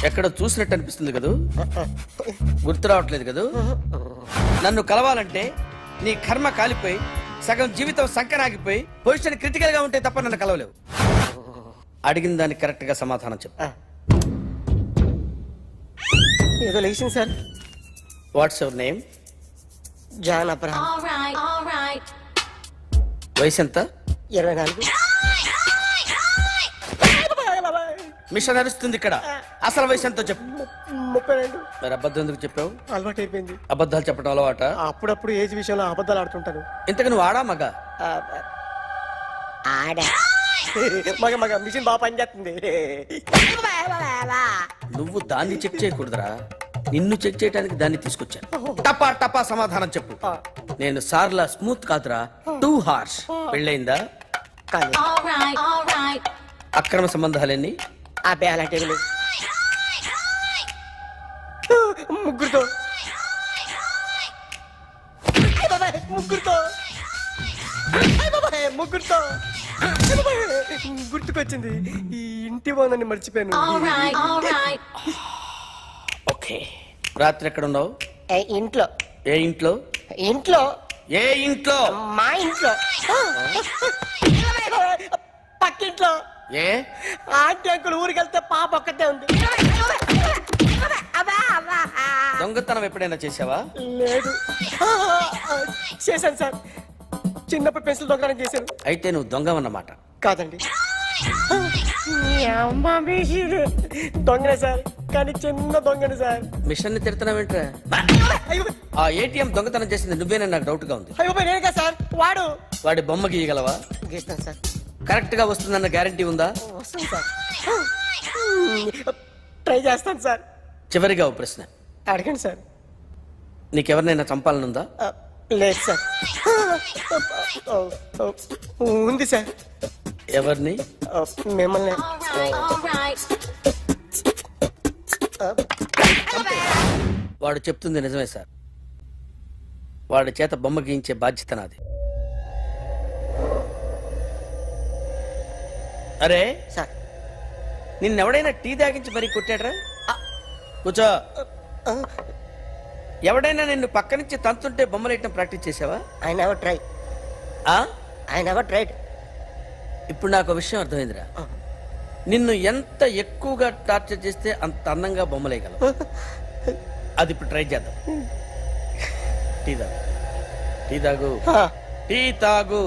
ఎక్కడ చూసినట్టు అనిపిస్తుంది కదూ? గుర్తు రావట్లేదు కదూ? నన్ను కలవాలంటే నీ కర్మ కాలిపోయి సగం జీవితం సంకరాగిపోయి పొజిషన్ క్రిటికల్ గా ఉంటే తప్ప నన్ను కలవలేవు. అడిగిన దానికి కరెక్ట్ గా సమాధానం చెప్పు. ఏదో లేచింది sir. What's your name? John Abraham. వయసు ఎంత? 24. మిషన్ నడుస్తుంది ఇక్కడ. అసలు వయసు ఎంతో చెప్పు. 32. మరి అబద్ధం ఎందుకు చెప్పావు? అలవాటు అయిపోయింది. అబద్ధాలు చెప్పడం అలవాట? అప్పుడప్పుడు ఏజ్ విషయంలో అబద్ధాలు ఆడుతుంటాను. ఇంతకు నువ్వు ఆడా మగ? ఆడా. మగ మగ మిషన్ బాగా పనిచేస్తుంది. నువ్వు దాన్ని చెక్ చేయకూడదురా, నిన్ను చెక్ చేయడానికి దాన్ని తీసుకొచ్చాను. టపా టపా సమాధానం చెప్పు. నేను సార్లా స్మూత్ కాదురా, టూ హార్ష్. పెళ్ళైందా? అక్రమ సంబంధాలన్నీ? ముగ్గురుతో. ముగ్గురుతో గుర్తుకొచ్చింది. ఈ ఇంటి బాగుందని మర్చిపోయాను. ఓకే. రాత్రి ఎక్కడ ఉన్నావు? ఇంట్లో. ఏ ఇంట్లో? ఇంట్లో. ఏ ఇంట్లో? మా ఇంట్లో. పక్కింట్లో. ఏ? ఆంటీ అంకుల్ ఊరికి వెళ్తే పాప ఒక్కతే ఉంది. దొంగతనం ఎప్పుడైనా చేసావా? లేదు. చేశాను సార్, చిన్నప్పుడు పెన్సిల్ దొంగతనం చేశాను. అయితే నువ్వు దొంగవన్నమాట? కాదండి, దొంగనే సార్, కానీ చిన్న దొంగని సార్. మిషన్ ని తిడుతున్నావేంట్రా? ఆ ఏటీఎం దొంగతనం చేసింది నువ్వేనని నాకు డౌట్ గా ఉంది. నేనే సార్. వాడి బొమ్మ గీయగలవా? గీస్తాను సార్. కరెక్ట్ గా వస్తుందన్న గ్యారంటీ ఉందా? వస్తుంది సార్. ట్రై చేస్తాను సార్. చివరిగా ఓ ప్రశ్న అడగండి సార్. నీకెవరినైనా చంపాలనుందా? లేదు సార్. ఉంది సార్. ఎవరిని? మిమ్మల్ని. వాడు చెప్తుంది నిజమే సార్. వాడి చేత బొమ్మ గీయించే బాధ్యత నాది. అరే సార్. నిన్నెవడైనా టీ తాగించి మరీ కొట్టాడ్రా? కూర్చో. ఎవడైనా నిన్ను పక్క నుంచి తంతుంటే బొమ్మలు వేయటం ప్రాక్టీస్ చేసావా? I never try. I never tried. ఇప్పుడు నాకు విషయం అర్థమైందిరా. నిన్ను ఎంత ఎక్కువగా టార్చర్ చేస్తే అంత అందంగా బొమ్మలేయగలవు. అది ఇప్పుడు ట్రై చేద్దాం. టీ తాగు. టీ తాగు. టీ తాగు.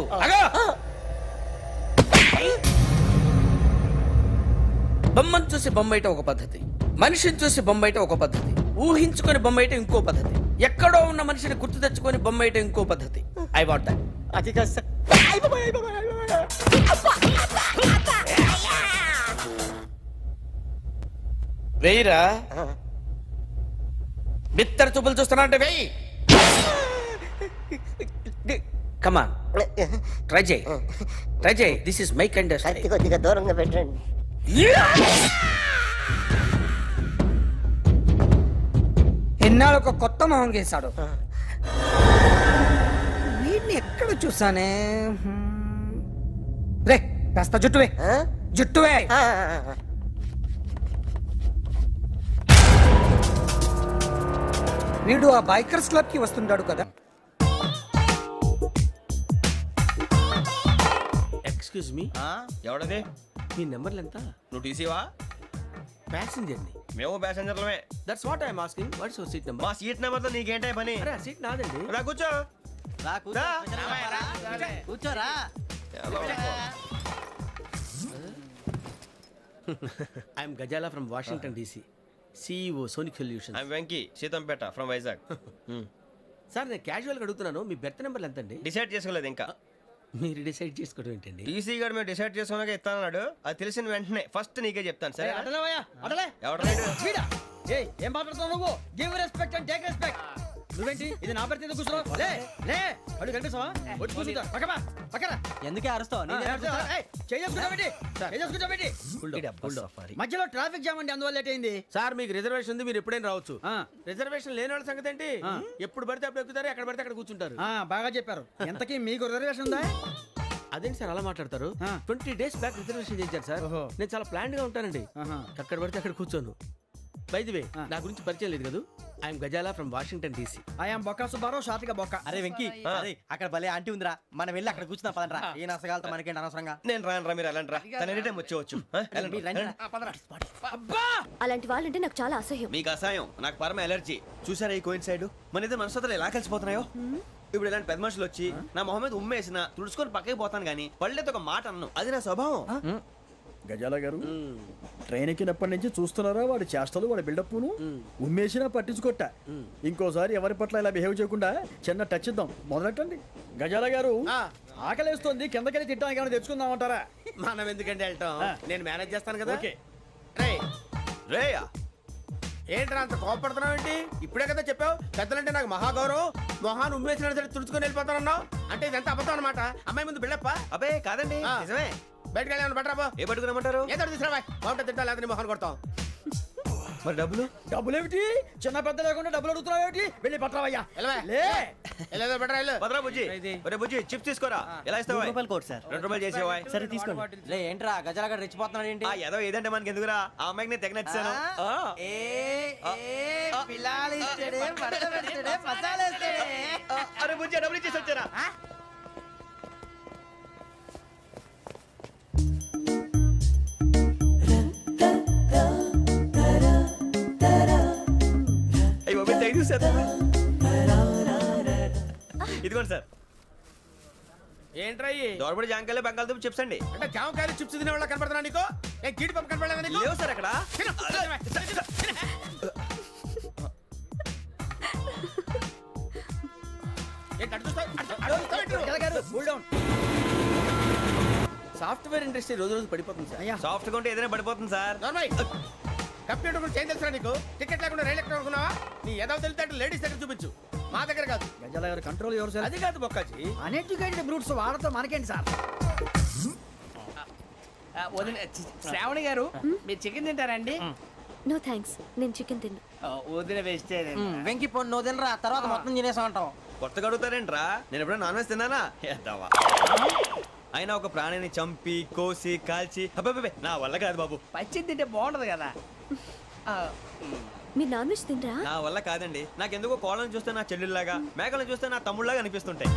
బొమ్మను చూసి బొమ్మయటం ఒక పద్ధతి, మనిషిని చూసి బొమ్మయటం ఒక పద్ధతి, ఊహించుకొని బొమ్మయటం ఇంకో పద్ధతి, ఎక్కడో ఉన్న మనిషిని గుర్తు తెచ్చుకొని బొమ్మయటం ఇంకో పద్ధతి. I want that. అది కాదు సార్. వెయ్యిరా. బిత్తర చూపులు చూస్తున్నా అంటే వెయ్యి. కమాన్, ట్రై చేయి. ట్రై చేయి. This is my kind of style. కొద్దిగా దూరంగా పెట్టండి. ఎన్నాళ్ళు ఒక కొత్త మొహం గీసాడు. వీడిని ఎక్కడ చూసానే? రే కాస్త జుట్టువే. జుట్టువే. వీడు ఆ బైకర్స్ క్లబ్ కి వస్తుంటాడు కదా. Excuse me. ఎవడది? మీ నెంబర్లు ఎంత? నువ్వు టీసీవా? ప్యాసింజర్ ని. మేము ప్యాసెంజర్లమే. That's what I'm asking. What's your seat number? మా సీట్ నెంబర్ తో నీకేంటే పని? అరే సీట్ నాదండి. రా కూర్చో. కూర్చోరా. I'm Ghazala from Washington DC, CEO Sonic solution. I'm Venky, Seethampeta from Vizag. Sir నేను క్యాజువల్గా అడుగుతున్నాను, మీ బెర్త్ నెంబర్లు ఎంతండి? డిసైడ్ చేసుకోలేదు ఇంకా. మీరు డిసైడ్ చేసుకోవడం ఏంటండి? టీసీ గారు మేము డిసైడ్ చేసుకున్నాక ఇస్తానన్నాడు. అది తెలిసిన వెంటనే ఫస్ట్ నీకే చెప్తాను. సరే ఎవడ ఏం మాట్లాడుతున్నావు నువ్వు? Give respect and take respect. నువ్వేంటి ఇది నా పరిస్థితి కూర్చున్నావు? లే లే అడుగు కనిపిస్తావా? వచ్చి కూర్చుంటా. పక్కమా పక్కన. ఎందుకే అరుస్తావు? మధ్యలో ట్రాఫిక్ జామ్ అండి, అందువల్ల లేట్ అయింది. సార్ మీకు రిజర్వేషన్ ఉంది, మీరు ఎప్పుడైనా రావచ్చు. రిజర్వేషన్ లేని వాళ్ళ సంగతి ఏంటి? ఎప్పుడు పడితే అప్పుడు ఎక్కుతారు, ఎక్కడ పడితే అక్కడ కూర్చుంటారు. బాగా చెప్పారు. ఎంతకీ మీకు రిజర్వేషన్ ఉందా? అదేంటి సార్ అలా మాట్లాడతారు? 20 days బ్యాక్ రిజర్వేషన్ చేశారు సార్. నేను చాలా ప్లాన్డ్ గా ఉంటానండి. అక్కడ పడితే అక్కడ కూర్చోను. బై ది వే నా గురించి పరిచయం లేదు కదా. I'm Ghazala from Washington DC. I'm Bokka Subbarao, షాతిక బొక్క. అరే వెంకీ, అక్కడ భలే ఆంటీ ఉందిరా, మనం వెళ్ళి అక్కడ కూర్చున్నా పదనరా. ఏ నసగాలతో మనకేంటి అనవసరంగా. నేను రాను. మీరు వెళ్ళండి రా. తన ఎనీ టైం వచ్చేవచ్చు. అలాంటి వాళ్ళంటే నాకు చాలా అసహ్యం. మీకు అసహాయం, నాకు పరమ ఎలర్జీ. చూసారా ఈ కోయిన్ సైడ్? మన ఇద్దరు మనసుతో ఎలా కలిసిపోతున్నాయో. ఇప్పుడు ఇలాంటి పెద్ద మనుషులు వచ్చి నా మొహం మీద ఉమ్మేసిన తుడుచుకొని పక్కకి పోతాను కానీ పళ్ళేతో ఒక మాట అన్ను. అది నా స్వభావం. గజాల గారు ట్రైన్ ఎక్కినప్పటి నుంచి చూస్తున్నారా వాడి చేష్టలు, వాడి బిల్డప్ ఉమ్మేసినా పట్టించుకోట. ఇంకోసారి ఎవరి పట్ల ఇలా బిహేవ్ చేయకుండా చిన్న టచ్ ఇద్దాం. మొదలెట్టండి. గజాల గారు ఆకలేస్తోంది, కిందకెళ్ళి తిట్టడానికి ఏమైనా తెచ్చుకుందామంటారా? మనం ఎందుకంటే వెళ్తాం, నేను మేనేజ్ చేస్తాను కదా. రేయా ఏంట్రా అంత కోపడుతున్నావు ఏంటి? ఇప్పుడే కదా చెప్పావు పెద్దలంటే నాకు మహాగౌరవం, మొహాన్ని ఉమ్మేసిన సరే తుడుచుకొని వెళ్ళిపోతానన్నావు. అంటే ఇదంతా అబద్ధం అనమాట. అమ్మాయి ముందు బిల్డప్ప? అబ్బే కాదండి, నిజమే. బయటకు వెళ్ళాను బట్రాబో. ఏ పట్టుకురమ్మంటారు? ఏదో తీసుకురా బాగుంటుంది, తింటా లేదని మొహాన్ని కొడతాం. మరి డబ్బులు? డబ్బులు ఏమిటి? చిన్న పెద్ద లేకుండా డబ్బులు అడుగుతున్నావు ఏమిటి? వెళ్ళి పట్టరావయ్యా. భద్రా బుజ్జి, ఒరే బుజ్జి చిప్స్ తీసుకోరా. ఎలా ఇస్తావా? Court sir. 2 రూపాయలు చేసేవా? సరే తీసుకోండి. ఏంట్రా గజాల గారు రెచ్చిపోతున్నాడు ఏంటి? ఏదో ఏదంటే మనకి ఎందుకురా, ఆ అమ్మాయికి నేను తెగ నచ్చాను. అరే బుజ్జి డబ్బులు ఇచ్చేసి వచ్చారా? ఇదిగోండి సార్. ఏంట్రా దోరబడి జాంకాయలు బంగాళదుంప చిప్స్ అండి. అంటే జామకాయలు చిప్స్ తినే వాళ్ళ కనపడుతున్నా నీకు? ఏ గీడి పంప కనపడలేదా నీకు? లేవు సార్ అక్కడ. సాఫ్ట్వేర్ ఇండస్ట్రీ రోజు రోజు పడిపోతుంది సార్. సాఫ్ట్ గా ఉంటే ఏదైనా పడిపోతుంది సార్. కంప్యూటర్ గురించి ఏం తెలుసా నీకు? టికెట్ లేకుండా రైలు ఎక్కడ అనుకున్నావా? నీ ఏదో తెలితే లేడీస్ దగ్గర చూపించు. మా దగ్గర కాదు. గజాల గారు కంట్రోల్ ఎవరు సార్? అది కాదు బొక్కాజీ. అన్ఎడ్యుకేటెడ్ బ్రూట్స్ వాళ్ళతో మనకేంటి సార్? శ్రావణి గారు మీరు చికెన్ తింటారండి? నో థ్యాంక్స్, నేను చికెన్ తిన్నా. వదిన వేస్తే వెంకి పొన్ను నువ్వు తినరా, తర్వాత మొత్తం తినేసా ఉంటాం. కొత్తగా అడుగుతారేంట్రా? నేను ఎప్పుడైనా నాన్ వెజ్ తిన్నానా? ఎద్దావా. అయినా ఒక ప్రాణిని చంపి కోసి కాల్చి అబ్బబ్బబ్బే, నా వల్ల కాదు బాబు. పచ్చి తింటే బాగుంటది కదా. మీరు నాన్ వెజ్ తినరా? నా వల్ల కాదండి. నాకెందుకో కోళ్ళని చూస్తే నా చెల్లెళ్ళలాగా, మేకలను చూస్తే నా తమ్ముళ్ళలాగా అనిపిస్తుంటాయి.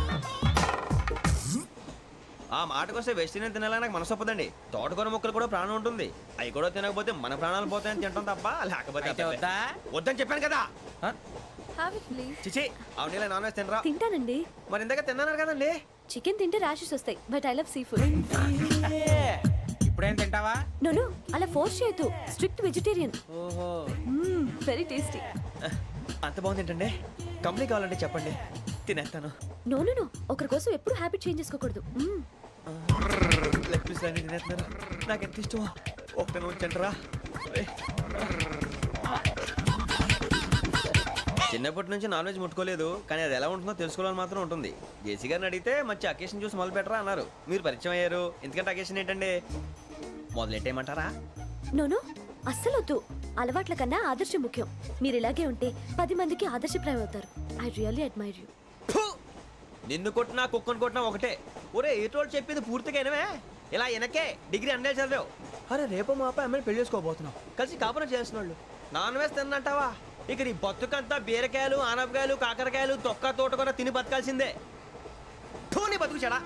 ఆ మాటకొస్తే వెస్టిరియన్ తినాలని నాకు మనసు ఒప్పదండి. తోటకూర మొక్కలు కూడా ప్రాణం ఉంటుంది. అవి కూడా తినకపోతే మన ప్రాణాలు పోతాయని తింటాం తప్ప లేకపోతే వద్దా? వద్దని చెప్పాను కదా. Have it please. చిచి, అవునీ నాన్ వెజ్ తినరా? తింటానండి. మరి ఇందాక తిన్నాను కదండి. చికెన్ తింటే ర్యాషెస్ వస్తాయి, but I love sea food. ఇప్పుడేం తింటావా? నో అలా ఫోర్స్ చేయొద్దు. Strict vegetarian. ఓహో, వెరీ టేస్టీ. అంత బాగుంది ఏంటండి? కంప్లీట్ కావాలంటే చెప్పండి, తినేస్తాను. నో ఒకరి కోసం ఎప్పుడు హ్యాబిట్ చేంజ్ చేసుకోకూడదు. లెగ్ పీస్ అన్ని తినేస్తున్నారు. నాకు ఎంత ఇష్టమో. ఒకటే ఉంచండిరా. చిన్నప్పటి నుంచి నాన్ వెజ్ ముట్టుకోలేదు, కానీ అది ఎలా ఉంటుందో తెలుసుకోవాలని మాత్రం ఉంటుంది. జేసీ గారిని అడిగితే మంచి అకేషన్ చూసి మొదలు పెట్టరా అన్నారు. మీరు పరిచయం అయ్యారు, ఎందుకంటే అకేషన్ ఏంటండి? మొదలెట్టేయమంటారా? నో అస్సలు వద్దు. అలవాట్ల కన్నా ఆదర్శం ముఖ్యం. మీరు ఇలాగే ఉంటే 10 మందికి ఆదర్శప్రాయం అవుతారు. I really admire you. నిన్ను కొట్టినా కుక్కను కొట్టినా ఒకటే. ఒరే ఏటోళ్ళు చెప్పింది పూర్తిగా వినవే. ఇలా వెనకే డిగ్రీ అన్నే చదివావు. అరే రేపు మా అబ్బాయి అమ్మాయిని పెళ్లి చేసుకోబోతున్నావు, కలిసి కాపురం చేసిన వాళ్ళు. నాన్ వెజ్ తిన్నంటావా? ఇక నీ బతుకంతా బీరకాయలు, ఆనపకాయలు, కాకరకాయలు, తొక్క తోట కూడా తిని బతకాల్సిందే. నీ బతుకు చెడా.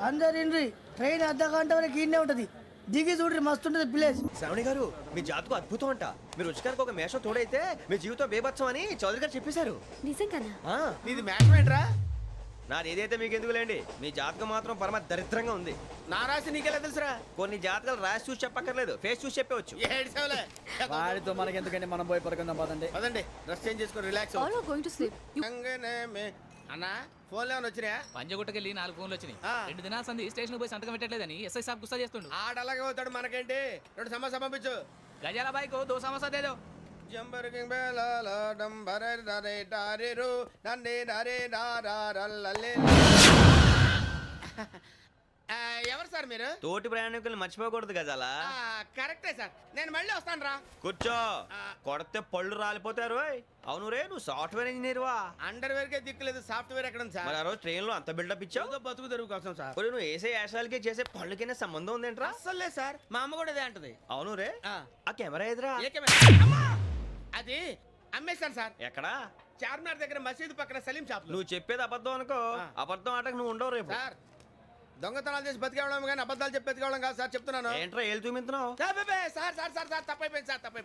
అందరు ఇండ్రి, ట్రైన్ అర్ధ గంట వరకు ఇన్నే ఉంటది. దిగి చూడ్రి, మస్తు ఉంటది ప్లేస్. శ్రావణి గారు, మీ జాతకు అద్భుతం అంట. మీరు రుచికారికి ఒక మేషం తోడైతే మీ జీవితం బేబత్సం అని చౌదరి గారు చెప్పేశారు. నిజంగానా? నీది మేషం ఏంట్రా? నాది ఏదైతే మీకు ఎందుకులేండి. మీ జాతకం మాత్రం పరమ దరిద్రంగా ఉంది. నా రాసి నీకెలా తెలుసురా? కొన్ని జాతకాలు రాసి చూసి చెప్పక్కర్లేదు, ఫేస్ చూసి చెప్పవచ్చు. వాడితో మనకి ఎందుకంటే మనం పోయి పడుకుందాం పదండి. పదండి, డ్రెస్ చేంజ్ చేసుకొని relax. All are going to sleep. అన్నా ఫోన్ లో వచ్చినా? పంజగుట్టకెళ్ళి 4 ఫోన్లు వచ్చినాయి. 2 దినాల సంది స్టేషన్ పోయి సంతకం పెట్టలేదని ఎస్ఐ సాబ్ గుస్తా చేస్తుండు. ఆడలాగే పోతాడు, మనకేంటి? 2 సమస్య పంపించు. గజాల బైక్ 2 సమస్య దేదో. ఎవరు సార్ మీరు? తోటి ప్రయాణికులు మర్చిపోకూడదు గజాల. కరెక్టే సార్, నేను మళ్ళీ వస్తాను రా. కూర్చో, కొడితే పళ్ళు రాలిపోతారు. అవును రే, నువ్వు సాఫ్ట్వేర్ ఇంజనీర్ వా? అండర్వేర్ కే దిక్కులేదు, సాఫ్ట్వేర్ ఎక్కడ సార్? మరి ఆ రోజు ట్రైన్ లో అంత బిల్డప్ ఇచ్చావు. బతుకు తెరుగు కోసం సార్. నువ్వు వేసే యాశాలకి చేసే పళ్ళకైనా సంబంధం ఉందేంట్రా? అసలే సార్, మా అమ్మ కూడా అదే అంటది. అవును రే, ఆ కెమెరా ఎదురా? అది అమ్మేశాను సార్. ఎక్కడా? చార్మినార్ దగ్గర మసీదు పక్కన సలీం షాప్. నువ్వు చెప్పేది అబద్ధం అనుకో. అబద్ధం ఆటకు నువ్వు ఉండవు రేపు. సార్, దొంగతనాలు చేసి బతికేవడం కానీ అబద్ధాలు చెప్పి బతికేవడం కాదు సార్, చెప్తున్నాను. ఏంట్రా ఏళ్ళు చూపించున్నావు? సార్ సార్ సార్ సార్ తప్పైపోయింది సార్, తప్పైపోయింది.